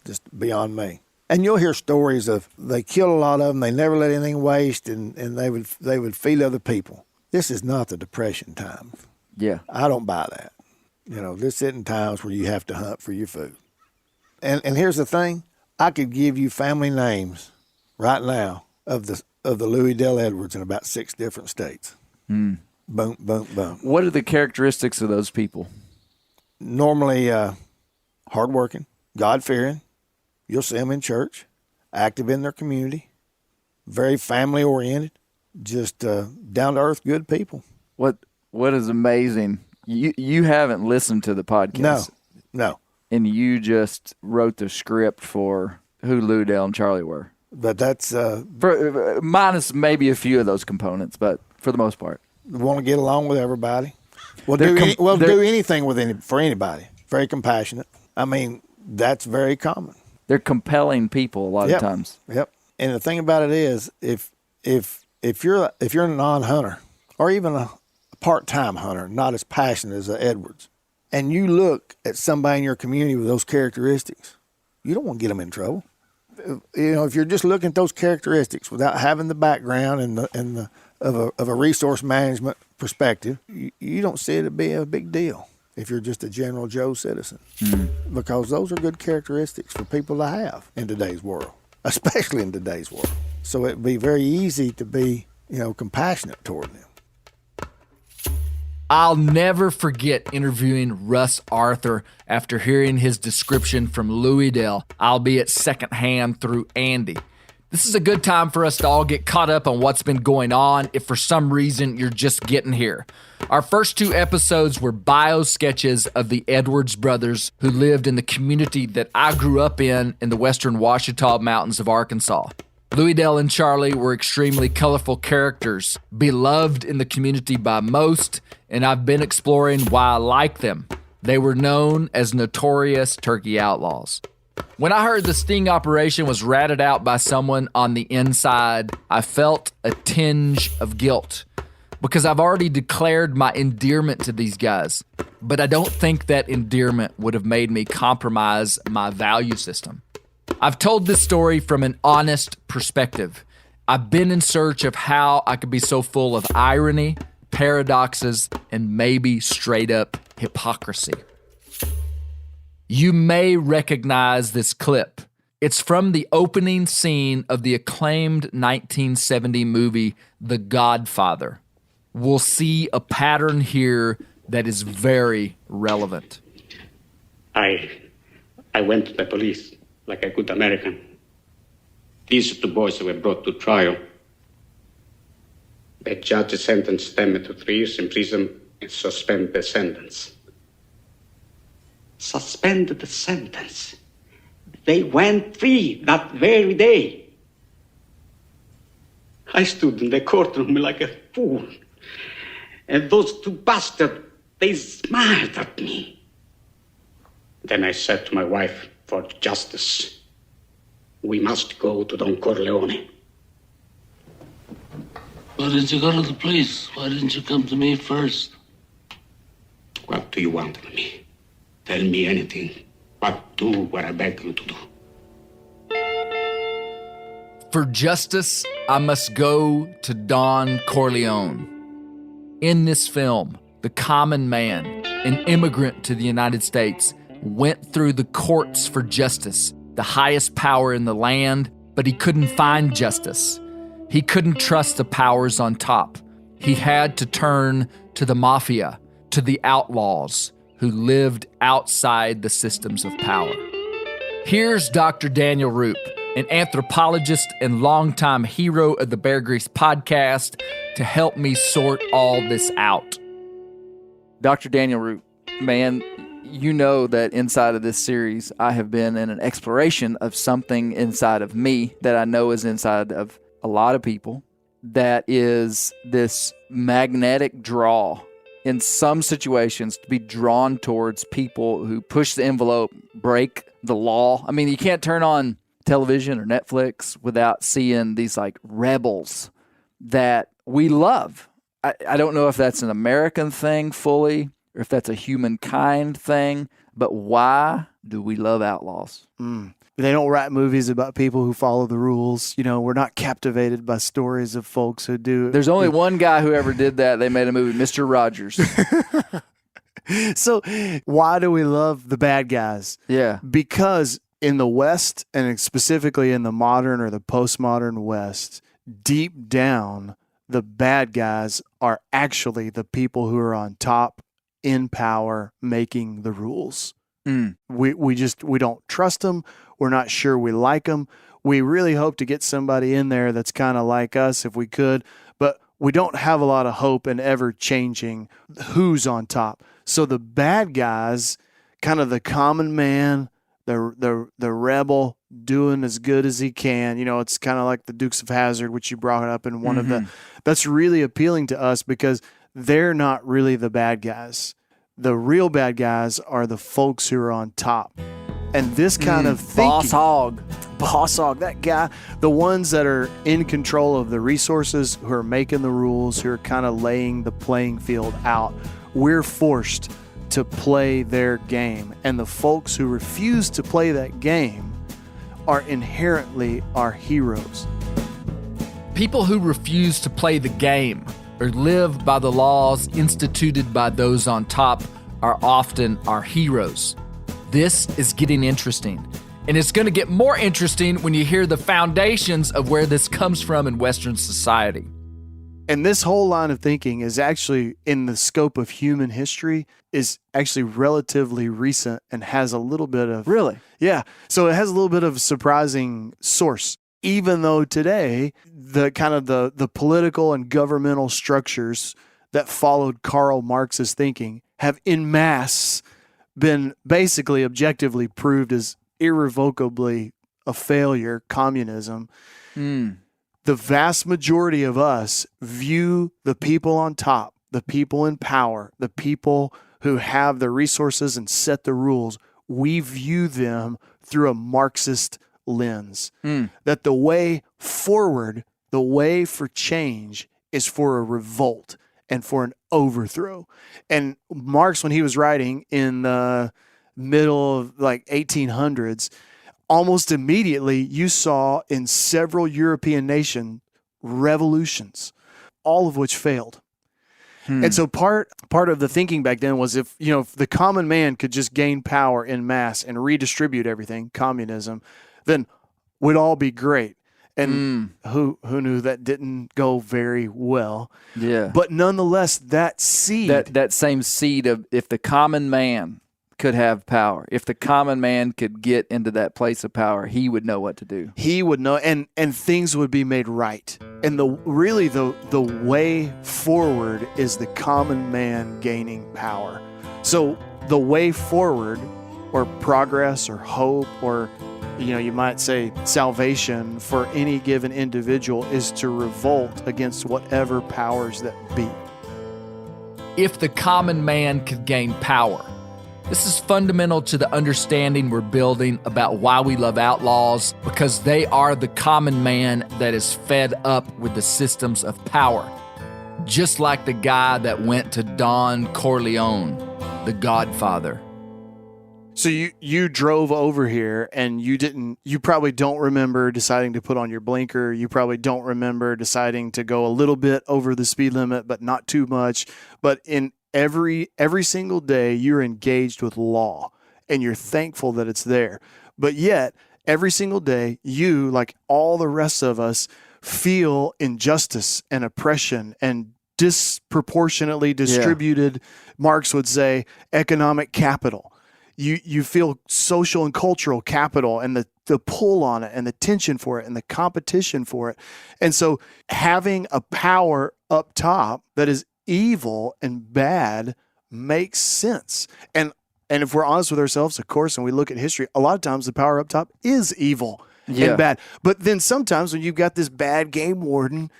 Just beyond me. And you'll hear stories of they kill a lot of them, they never let anything waste, and they would feed other people. This is not the Depression time. Yeah. I don't buy that. You know, this isn't times where you have to hunt for your food. And here's the thing. I could give you family names right now of the Louie Dale Edwards in about 6 different states. Boom, boom, boom. What are the characteristics of those people? Normally hardworking, God-fearing. You'll see them in church, active in their community, very family-oriented, just down-to-earth good people. What is amazing, you haven't listened to the podcast. No. And you just wrote the script for who Louie Dale and Charlie were. But that's... minus maybe a few of those components, but for the most part. Want to get along with everybody. We'll do anything for anybody. Very compassionate. I mean, that's very common. They're compelling people a lot of times. Yep. And the thing about it is, if you're a non-hunter or even a part-time hunter, not as passionate as Edwards, and you look at somebody in your community with those characteristics, you don't want to get them in trouble. You know, if you're just looking at those characteristics without having the background of a resource management perspective, you don't see it to be a big deal if you're just a general Joe citizen. Because those are good characteristics for people to have in today's world, especially in today's world. So it'd be very easy to be, compassionate toward them. I'll never forget interviewing Russ Arthur after hearing his description from Louie Dale, albeit secondhand through Andy. This is a good time for us to all get caught up on what's been going on if for some reason you're just getting here. Our first 2 episodes were bio sketches of the Edwards brothers who lived in the community that I grew up in the western Ouachita Mountains of Arkansas. Louie Dale and Charlie were extremely colorful characters, beloved in the community by most, and I've been exploring why I like them. They were known as notorious turkey outlaws. When I heard the sting operation was ratted out by someone on the inside, I felt a tinge of guilt because I've already declared my endearment to these guys. But I don't think that endearment would have made me compromise my value system. I've told this story from an honest perspective. I've been in search of how I could be so full of irony, paradoxes, and maybe straight up hypocrisy. You may recognize this clip. It's from the opening scene of the acclaimed 1970 movie, The Godfather. We'll see a pattern here that is very relevant. I went to the police like a good American. These are the boys that were brought to trial. The judge sentenced them to 3 years in prison and suspended the sentence. Suspended the sentence. They went free that very day. I stood in the courtroom like a fool. And those 2 bastards, they smiled at me. Then I said to my wife, for justice, we must go to Don Corleone. Why didn't you go to the police? Why didn't you come to me first? What do you want of me? Tell me anything, but do what I beg you to do. For justice, I must go to Don Corleone. In this film, the common man, an immigrant to the United States, went through the courts for justice, the highest power in the land, but he couldn't find justice. He couldn't trust the powers on top. He had to turn to the mafia, to the outlaws who lived outside the systems of power. Here's Dr. Daniel Rupp, an anthropologist and longtime hero of the Bear Grease podcast, to help me sort all this out. Dr. Daniel Rupp, man, you know that inside of this series, I have been in an exploration of something inside of me that I know is inside of a lot of people, that is this magnetic draw in some situations to be drawn towards people who push the envelope, break the law. I mean, you can't turn on television or Netflix without seeing these like rebels that we love. I don't know if that's an American thing fully or if that's a humankind thing, but why do we love outlaws? They don't write movies about people who follow the rules. You know, we're not captivated by stories of folks who do. There's only one guy who ever did that. They made a movie, Mr. Rogers. So why do we love the bad guys? Yeah. Because in the West, and specifically in the modern or the postmodern West, deep down, the bad guys are actually the people who are on top, in power, making the rules. We don't trust them. We're not sure we like them. We really hope to get somebody in there that's kind of like us if we could, but we don't have a lot of hope in ever changing who's on top. So the bad guys, kind of the common man, the rebel doing as good as he can. You know, it's kind of like the Dukes of Hazzard, which you brought up in one of the. That's really appealing to us because they're not really the bad guys. The real bad guys are the folks who are on top. And this kind of thinking, Boss hog, that guy, the ones that are in control of the resources, who are making the rules, who are kind of laying the playing field out, we're forced to play their game. And the folks who refuse to play that game are inherently our heroes. People who refuse to play the game or live by the laws instituted by those on top are often our heroes. This is getting interesting, and it's going to get more interesting when you hear the foundations of where this comes from in Western society. And this whole line of thinking is actually, in the scope of human history, is actually relatively recent and has a little bit of... Really? Yeah. So it has a little bit of a surprising source, even though today the kind of the political and governmental structures that followed Karl Marx's thinking have en masse been basically objectively proved as irrevocably a failure, communism. The vast majority of us view the people on top, the people in power, the people who have the resources and set the rules. We view them through a Marxist lens. That the way forward, the way for change is for a revolt and for an overthrow. And Marx, when he was writing in the middle of like 1800s, almost immediately you saw in several European nations revolutions, all of which failed. And so part of the thinking back then was if the common man could just gain power in mass and redistribute everything, communism, then we'd all be great. And who knew that didn't go very well. Yeah. But nonetheless, that seed. That same seed of if the common man could have power, if the common man could get into that place of power, he would know what to do. He would know, and things would be made right. And the way forward is the common man gaining power. So the way forward, or progress, or hope, or you might say salvation for any given individual is to revolt against whatever powers that be. If the common man could gain power. This is fundamental to the understanding we're building about why we love outlaws, because they are the common man that is fed up with the systems of power. Just like the guy that went to Don Corleone, the Godfather. So you drove over here and you probably don't remember deciding to put on your blinker. You probably don't remember deciding to go a little bit over the speed limit, but not too much. But in every single day, you're engaged with law and you're thankful that it's there. But yet, every single day, you, like all the rest of us, feel injustice and oppression and disproportionately distributed, Marx would say, economic capital. You feel social and cultural capital and the pull on it and the tension for it and the competition for it. And so having a power up top that is evil and bad makes sense. And if we're honest with ourselves, of course, and we look at history, a lot of times the power up top is evil and bad. But then sometimes when you've got this bad game warden,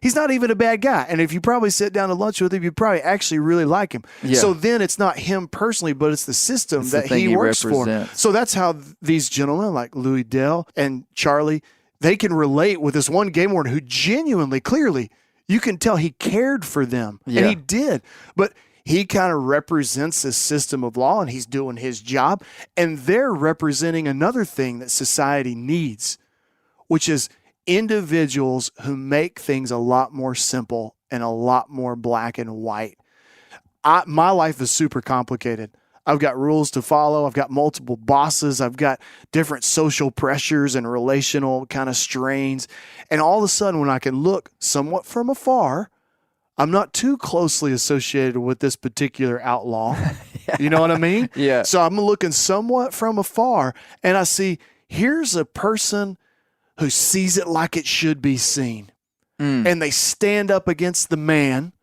he's not even a bad guy. And if you probably sit down to lunch with him, you probably actually really like him. Yeah. So then it's not him personally, but it's the system that he works for. So that's how these gentlemen like Louie Dale and Charlie, they can relate with this one game warden who genuinely, clearly, you can tell he cared for them. Yeah. And he did. But he kind of represents this system of law and he's doing his job. And they're representing another thing that society needs, which is individuals who make things a lot more simple and a lot more black and white. My life is super complicated. I've got rules to follow. I've got multiple bosses. I've got different social pressures and relational kind of strains. And all of a sudden, when I can look somewhat from afar, I'm not too closely associated with this particular outlaw. You know what I mean? Yeah. So I'm looking somewhat from afar and I see here's a person who sees it like it should be seen. And they stand up against the man.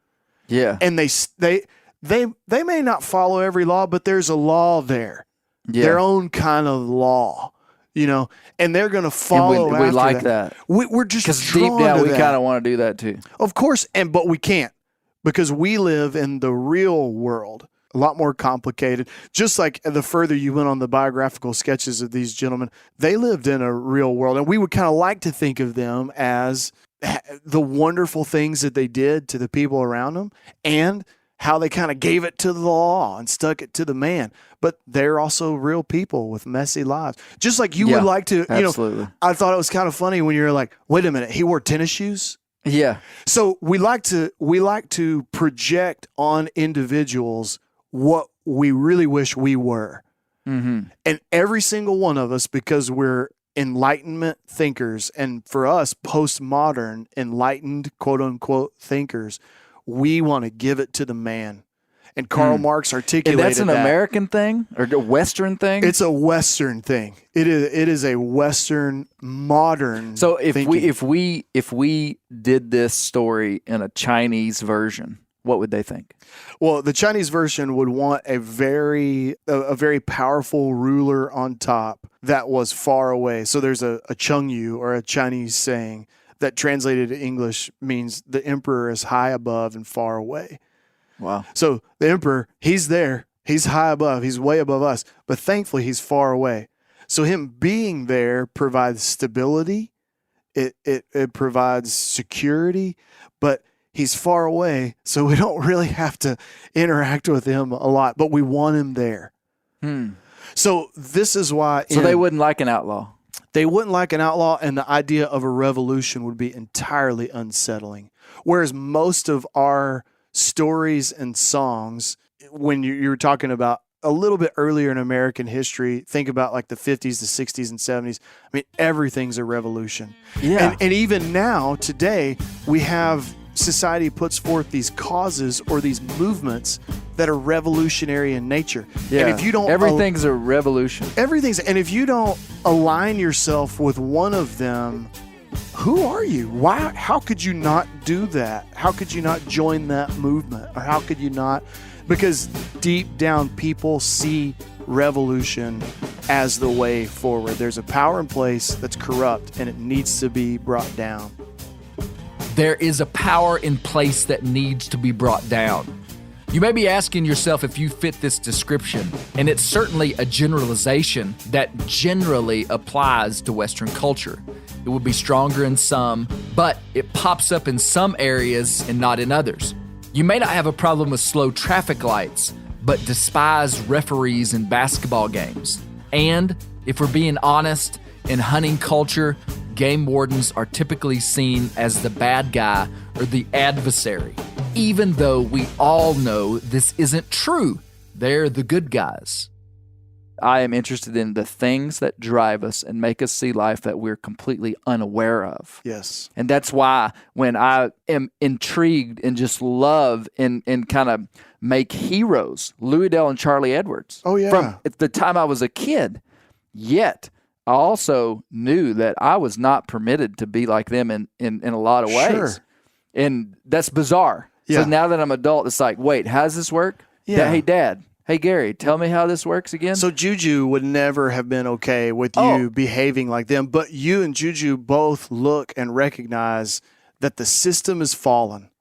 Yeah. And they may not follow every law, but there's a law there. Yeah. Their own kind of law, and they're going to follow and we like that. We're just because deep down we kind of want to do that too. Of course, but we can't because we live in the real world. A lot more complicated. Just like the further you went on the biographical sketches of these gentlemen, they lived in a real world. And we would kind of like to think of them as the wonderful things that they did to the people around them and how they kind of gave it to the law and stuck it to the man. But they're also real people with messy lives. Just like you would like to, absolutely. I thought it was kind of funny when you're like, wait a minute, he wore tennis shoes? Yeah. So we like to project on individuals what we really wish we were. Mm-hmm. And every single one of us, because we're Enlightenment thinkers, and for us, postmodern, enlightened, quote unquote, thinkers, we want to give it to the man. And Karl Marx articulated that. And that's an American thing or a Western thing? It's a Western thing. It is a Western modern. So if thinking. if we did this story in a Chinese version, what would they think? Well, the Chinese version would want a very powerful ruler on top that was far away. So there's a Chengyu, or a Chinese saying that translated to English means the emperor is high above and far away. Wow. So the emperor, he's there, he's high above, he's way above us, but thankfully he's far away. So him being there provides stability, it provides security, but he's far away, so we don't really have to interact with him a lot, but we want him there. So this is why... So they wouldn't like an outlaw. They wouldn't like an outlaw, and the idea of a revolution would be entirely unsettling. Whereas most of our stories and songs, when you're talking about a little bit earlier in American history, think about like the 50s, the 60s, and 70s. I mean, everything's a revolution. Yeah. And even now, today, we have society puts forth these causes or these movements that are revolutionary in nature. Yeah. And if you don't... Everything's a revolution. And if you don't align yourself with one of them, who are you? Why? How could you not do that? How could you not join that movement? Or how could you not? Because deep down, people see revolution as the way forward. There's a power in place that's corrupt, and it needs to be brought down. There is a power in place that needs to be brought down. You may be asking yourself if you fit this description, and it's certainly a generalization that generally applies to Western culture. It would be stronger in some, but it pops up in some areas and not in others. You may not have a problem with slow traffic lights, but despise referees in basketball games. And if we're being honest, in hunting culture, game wardens are typically seen as the bad guy or the adversary, even though we all know this isn't true. They're the good guys. I am interested in the things that drive us and make us see life that we're completely unaware of. Yes. And that's why when I am intrigued and just love and kind of make heroes, Louie Dale and Charlie Edwards. Oh, yeah. From the time I was a kid. Yet, I also knew that I was not permitted to be like them in a lot of ways. Sure. And that's bizarre. Yeah. So now that I'm adult, it's like, wait, how does this work? Yeah. Hey, Dad. Hey, Gary, tell me how this works again. So Juju would never have been okay with you behaving like them, but you and Juju both look and recognize that the system is fallen.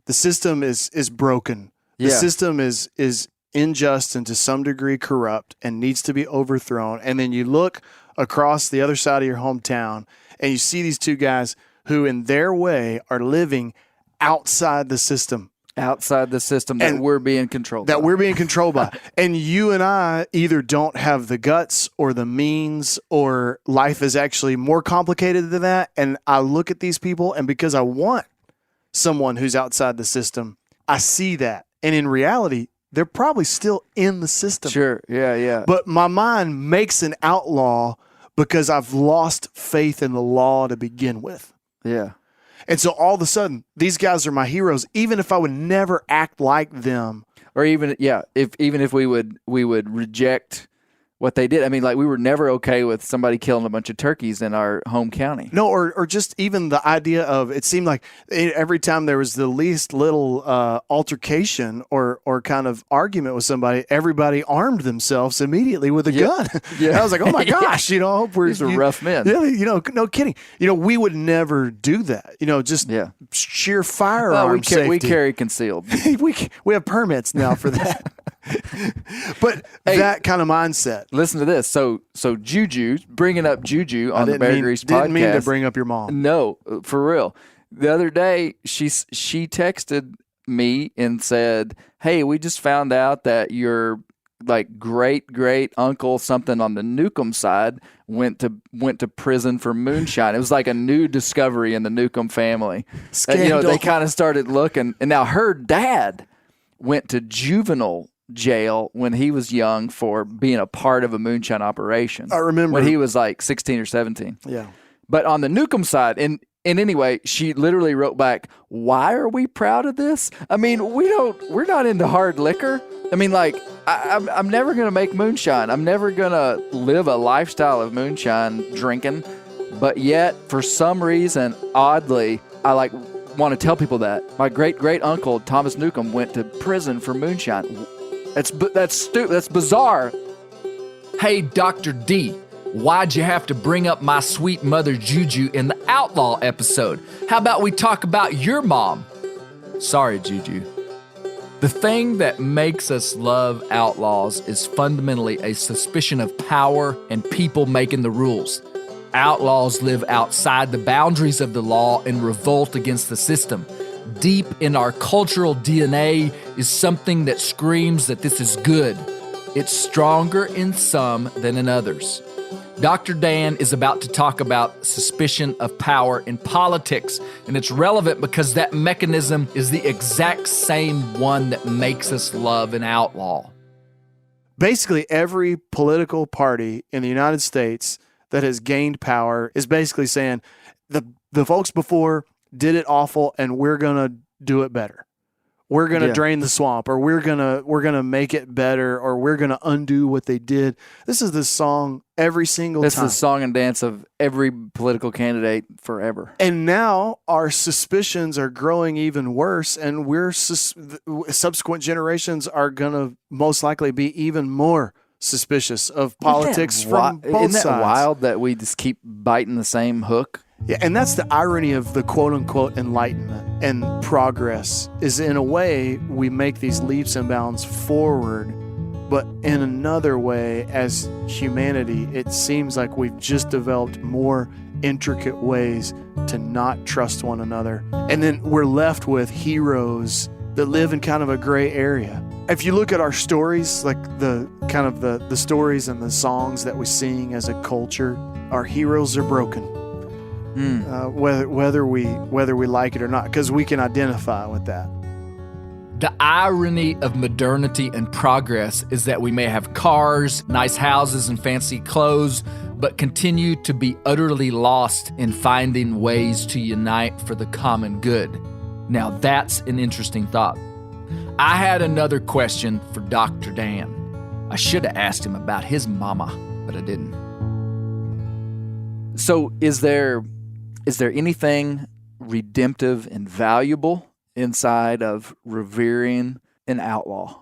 The system is broken. The system is unjust and to some degree corrupt and needs to be overthrown. And then you look across the other side of your hometown and you see these two guys who in their way are living outside the system. Outside the system that we're being controlled by. That we're being controlled by. And you and I either don't have the guts or the means, or life is actually more complicated than that. And I look at these people, and because I want someone who's outside the system, I see that. And in reality, they're probably still in the system. Sure, yeah. But my mind makes an outlaw because I've lost faith in the law to begin with. Yeah. And so all of a sudden, these guys are my heroes, even if I would never act like them. Or even if we would reject what they did. I mean, like, we were never okay with somebody killing a bunch of turkeys in our home county. No, or just even the idea of, it seemed like every time there was the least little altercation or kind of argument with somebody, everybody armed themselves immediately with a gun. Yeah. And I was like, oh my gosh, I hope we're... These are rough men. Yeah, no kidding. We would never do that. Just sheer firearm safety. We carry concealed. we have permits now for that. But that kind of mindset. Listen to this. So Juju, bringing up Juju on the Bear Grease podcast. Didn't mean to bring up your mom. No, for real. The other day, she texted me and said, hey, we just found out that your great uncle something on the Newcomb side went to prison for moonshine. It was like a new discovery in the Newcomb family. Scandal. They kind of started looking, and now her dad went to juvenile jail when he was young for being a part of a moonshine operation. I remember when he was like 16 or 17. Yeah. But on the Newcomb side, and anyway, she literally wrote back, "Why are we proud of this? I mean, we're not into hard liquor. I mean, like, I'm never gonna make moonshine. I'm never gonna live a lifestyle of moonshine drinking. But yet, for some reason, oddly, I want to tell people that my great uncle Thomas Newcomb went to prison for moonshine. That's bizarre." Hey, Dr. D, Why'd you have to bring up my sweet mother Juju in the Outlaw episode? How about we talk about your mom? Sorry, Juju. The thing that makes us love Outlaws is fundamentally a suspicion of power and people making the rules. Outlaws live outside the boundaries of the law and revolt against the system. Deep in our cultural DNA is something that screams that this is good. It's stronger in some than in others. Dr. Dan is about to talk about suspicion of power in politics, and it's relevant because that mechanism is the exact same one that makes us love an outlaw. Basically, every political party in the United States that has gained power is basically saying the folks before did it awful, and we're gonna do it better. We're gonna drain the swamp, or we're gonna make it better, or we're gonna undo what they did. This is the song every single time. That's the song and dance of every political candidate forever. And now our suspicions are growing even worse, and subsequent generations are gonna most likely be even more suspicious of politics from both sides. Isn't that wild that we just keep biting the same hook? Yeah, and that's the irony of the quote-unquote enlightenment and progress is, in a way, we make these leaps and bounds forward, but in another way, as humanity, it seems like we've just developed more intricate ways to not trust one another. And then we're left with heroes that live in kind of a gray area. If you look at our stories, like the stories and the songs that we sing as a culture, our heroes are broken. Whether we like it or not, because we can identify with that. The irony of modernity and progress is that we may have cars, nice houses, and fancy clothes, but continue to be utterly lost in finding ways to unite for the common good. Now that's an interesting thought. I had another question for Dr. Dan. I should have asked him about his mama, but I didn't. So is there anything redemptive and valuable inside of revering an outlaw?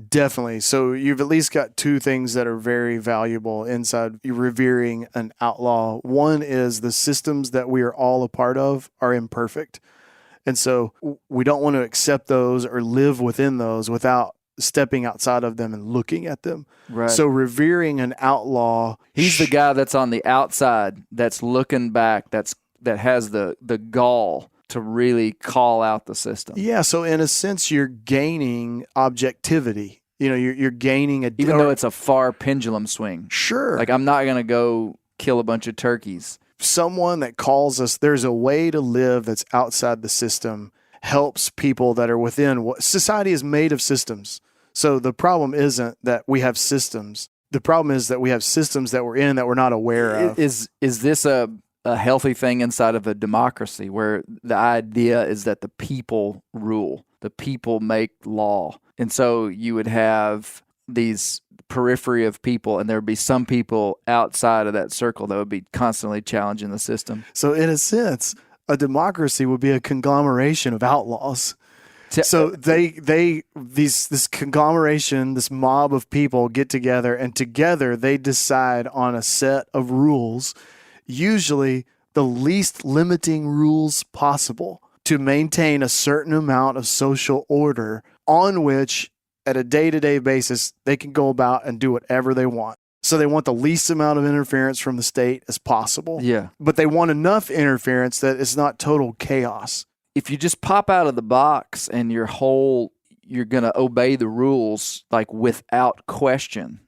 Definitely. So you've at least got two things that are very valuable inside revering an outlaw. One is the systems that we are all a part of are imperfect. And so we don't want to accept those or live within those without stepping outside of them and looking at them. Right. So revering an outlaw. He's the guy that's on the outside, that's looking back, that has the gall to really call out the system. Yeah, so in a sense, you're gaining objectivity. You know, you're gaining even though it's a far pendulum swing. Sure. Like, I'm not going to go kill a bunch of turkeys. Someone that calls us, there's a way to live that's outside the system, helps people that are within. What society is made of systems. So the problem isn't that we have systems. The problem is that we have systems that we're in that we're not aware of. Is this a healthy thing inside of a democracy where the idea is that the people rule, the people make law? And so you would have these periphery of people, and there would be some people outside of that circle that would be constantly challenging the system. So in a sense, a democracy would be a conglomeration of outlaws. So this conglomeration, this mob of people get together, and together they decide on a set of rules, usually the least limiting rules possible, to maintain a certain amount of social order on which, at a day-to-day basis, they can go about and do whatever they want. So they want the least amount of interference from the state as possible. Yeah. But they want enough interference that it's not total chaos. If you just pop out of the box and you're going to obey the rules, like, without question.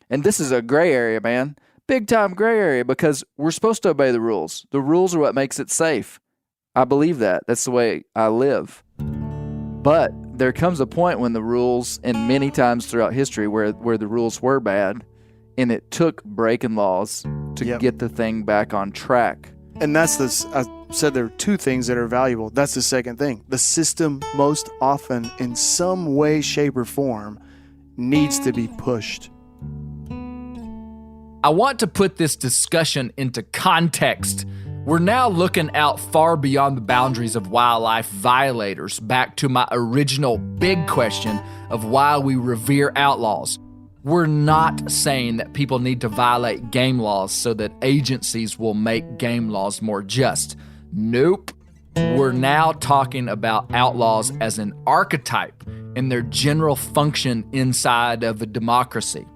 And this is a gray area, man. Big time gray area, because we're supposed to obey the rules. The rules are what makes it safe. I believe that. That's the way I live. But there comes a point when the rules, and many times throughout history where the rules were bad, and it took breaking laws to get the thing back on track. And that's this. I said there are two things that are valuable. That's the second thing. The system, most often, in some way, shape, or form, needs to be pushed. I want to put this discussion into context. We're now looking out far beyond the boundaries of wildlife violators, back to my original big question of why we revere outlaws. We're not saying that people need to violate game laws so that agencies will make game laws more just. Nope. We're now talking about outlaws as an archetype and their general function inside of a democracy.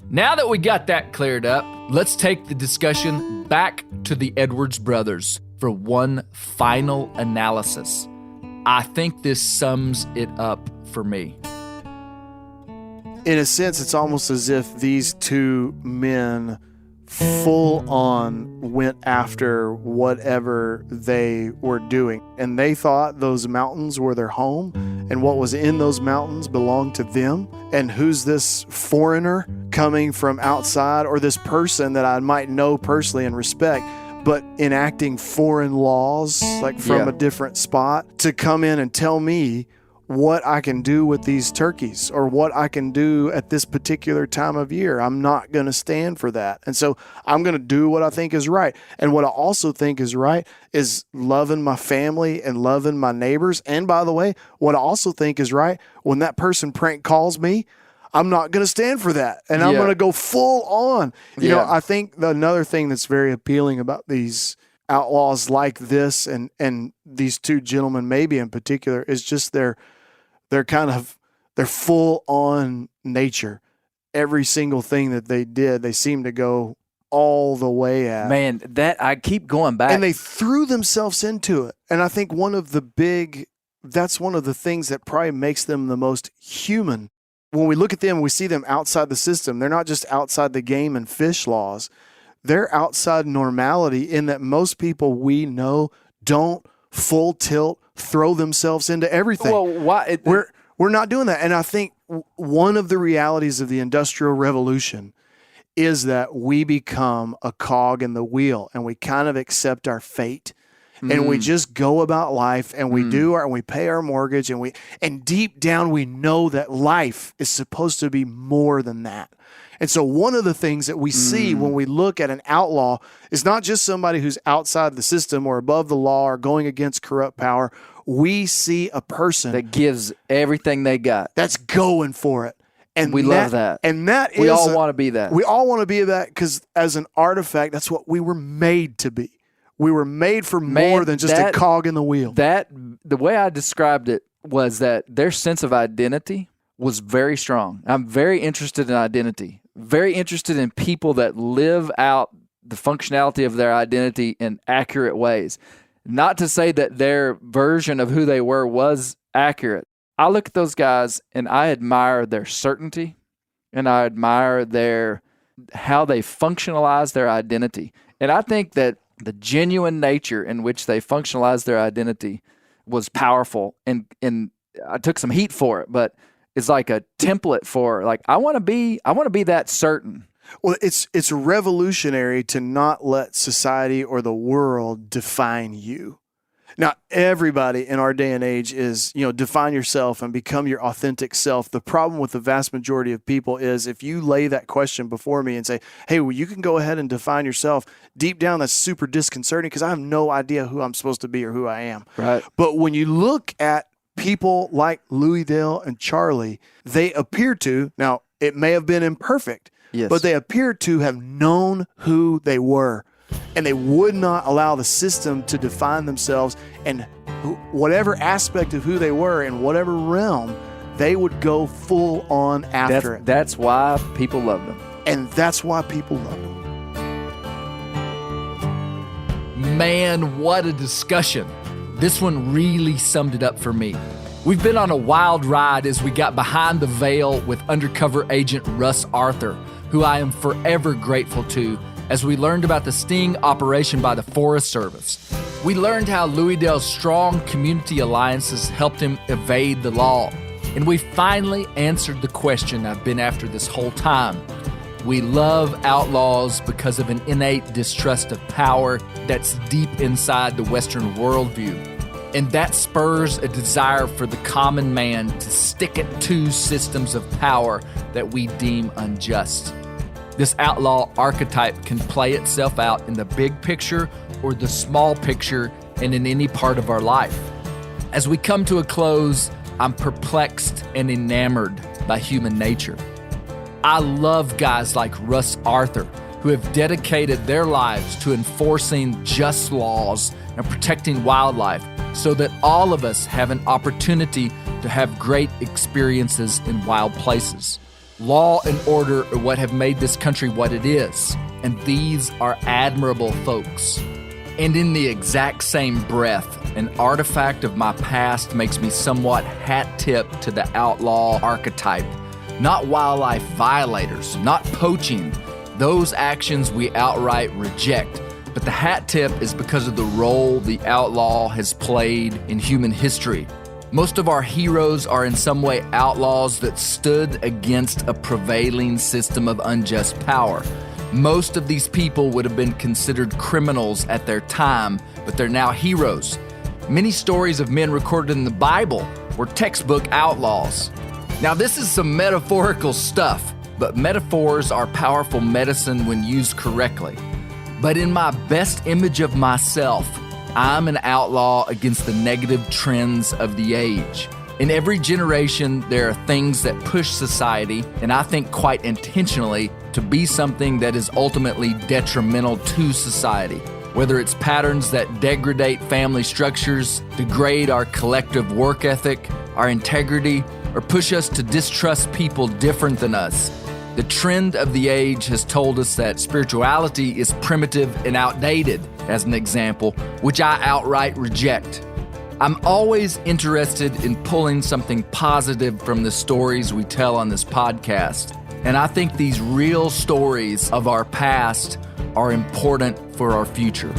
Now that we got that cleared up, let's take the discussion back to the Edwards brothers for one final analysis. I think this sums it up for me. In a sense, it's almost as if these two men full on went after whatever they were doing. And they thought those mountains were their home, and what was in those mountains belonged to them. And who's this foreigner coming from outside, or this person that I might know personally and respect, but enacting foreign laws, like from a different spot, to come in and tell me what I can do with these turkeys or what I can do at this particular time of year. I'm not going to stand for that. And so I'm going to do what I think is right. And what I also think is right is loving my family and loving my neighbors. And by the way, what I also think is right, when that person prank calls me, I'm not going to stand for that. And I'm going to go full on. You know, I think another thing that's very appealing about these outlaws like this and these two gentlemen maybe in particular is just their full on nature. Every single thing that they did, they seemed to go all the way at. Man, that I keep going back. And they threw themselves into it. And I think that's one of the things that probably makes them the most human. When we look at them, we see them outside the system. They're not just outside the game and fish laws. They're outside normality in that most people we know don't full tilt throw themselves into everything. Well, why? We're not doing that. And I think one of the realities of the Industrial Revolution is that we become a cog in the wheel and we kind of accept our fate. And we just go about life and we and we pay our mortgage and deep down we know that life is supposed to be more than that. And so one of the things that we see when we look at an outlaw is not just somebody who's outside the system or above the law or going against corrupt power. We see a person that gives everything they got. That's going for it. And we love that. And we all want to be that. We all want to be that because as an artifact, that's what we were made to be. We were made for more than just a cog in the wheel. The way I described it was that their sense of identity was very strong. I'm very interested in identity, very interested in people that live out the functionality of their identity in accurate ways. Not to say that their version of who they were was accurate. I look at those guys and I admire their certainty and I admire how they functionalize their identity. And I think that the genuine nature in which they functionalized their identity was powerful, and I took some heat for it, but it's like a template for like I want to be that certain. Well, it's revolutionary to not let society or the world define you. Now, everybody in our day and age is, define yourself and become your authentic self. The problem with the vast majority of people is if you lay that question before me and say, hey, well, you can go ahead and define yourself, deep down that's super disconcerting because I have no idea who I'm supposed to be or who I am. Right. But when you look at people like Louie Dale and Charlie, they appear to, now it may have been imperfect, but they appear to have known who they were. And they would not allow the system to define themselves, and whatever aspect of who they were in whatever realm, they would go full on after it. That's why people loved them. And that's why people loved them. Man, what a discussion. This one really summed it up for me. We've been on a wild ride as we got behind the veil with undercover agent Russ Arthur, who I am forever grateful to, as we learned about the sting operation by the Forest Service. We learned how Louie Dale's strong community alliances helped him evade the law. And we finally answered the question I've been after this whole time. We love outlaws because of an innate distrust of power that's deep inside the Western worldview. And that spurs a desire for the common man to stick at two systems of power that we deem unjust. This outlaw archetype can play itself out in the big picture or the small picture and in any part of our life. As we come to a close, I'm perplexed and enamored by human nature. I love guys like Russ Arthur, who have dedicated their lives to enforcing just laws and protecting wildlife so that all of us have an opportunity to have great experiences in wild places. Law and order are what have made this country what it is, and these are admirable folks. And in the exact same breath, an artifact of my past makes me somewhat hat-tip to the outlaw archetype. Not wildlife violators, not poaching. Those actions we outright reject. But the hat tip is because of the role the outlaw has played in human history. Most of our heroes are in some way outlaws that stood against a prevailing system of unjust power. Most of these people would have been considered criminals at their time, but they're now heroes. Many stories of men recorded in the Bible were textbook outlaws. Now, this is some metaphorical stuff, but metaphors are powerful medicine when used correctly. But in my best image of myself, I'm an outlaw against the negative trends of the age. In every generation, there are things that push society, and I think quite intentionally, to be something that is ultimately detrimental to society. Whether it's patterns that degrade family structures, degrade our collective work ethic, our integrity, or push us to distrust people different than us. The trend of the age has told us that spirituality is primitive and outdated, as an example, which I outright reject. I'm always interested in pulling something positive from the stories we tell on this podcast, and I think these real stories of our past are important for our future.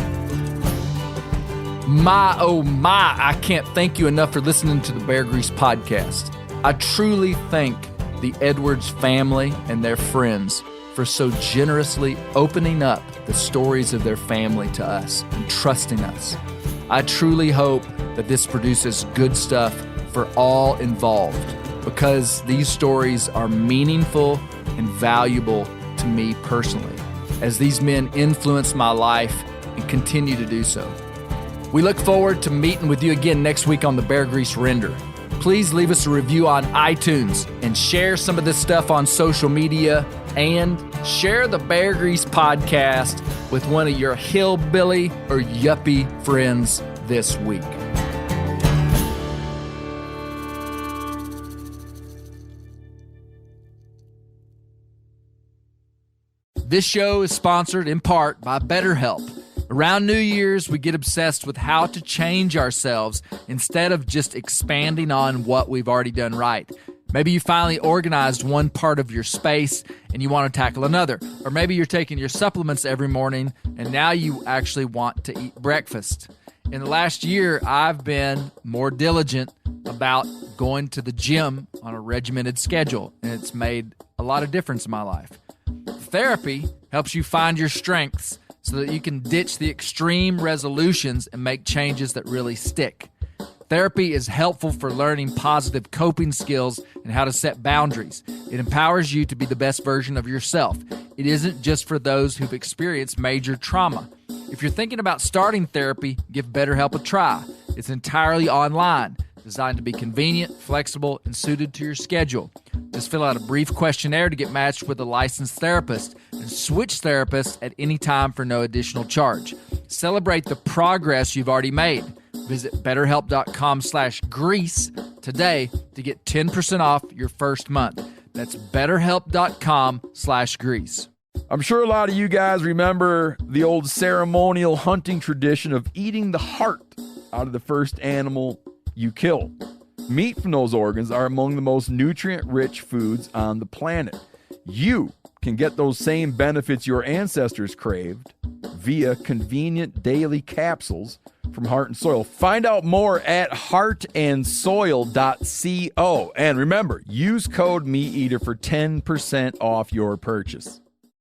My, oh my, I can't thank you enough for listening to the Bear Grease podcast. I truly thank the Edwards family and their friends for so generously opening up the stories of their family to us and trusting us. I truly hope that this produces good stuff for all involved because these stories are meaningful and valuable to me personally, as these men influence my life and continue to do so. We look forward to meeting with you again next week on the Bear Grease Render. Please leave us a review on iTunes and share some of this stuff on social media, and share the Bear Grease podcast with one of your hillbilly or yuppie friends this week. This show is sponsored in part by BetterHelp. Around New Year's, we get obsessed with how to change ourselves instead of just expanding on what we've already done right. Maybe you finally organized one part of your space and you want to tackle another. Or maybe you're taking your supplements every morning and now you actually want to eat breakfast. In the last year, I've been more diligent about going to the gym on a regimented schedule, and it's made a lot of difference in my life. Therapy helps you find your strengths so that you can ditch the extreme resolutions and make changes that really stick. Therapy is helpful for learning positive coping skills and how to set boundaries. It empowers you to be the best version of yourself. It isn't just for those who've experienced major trauma. If you're thinking about starting therapy, give BetterHelp a try. It's entirely online, designed to be convenient, flexible, and suited to your schedule. Just fill out a brief questionnaire to get matched with a licensed therapist and switch therapists at any time for no additional charge. Celebrate the progress you've already made. Visit BetterHelp.com/grease today to get 10% off your first month. That's BetterHelp.com/grease. I'm sure a lot of you guys remember the old ceremonial hunting tradition of eating the heart out of the first animal you kill. Meat from those organs are among the most nutrient-rich foods on the planet. You can get those same benefits your ancestors craved via convenient daily capsules from Heart and Soil. Find out more at heartandsoil.co. And remember, use code MeatEater for 10% off your purchase.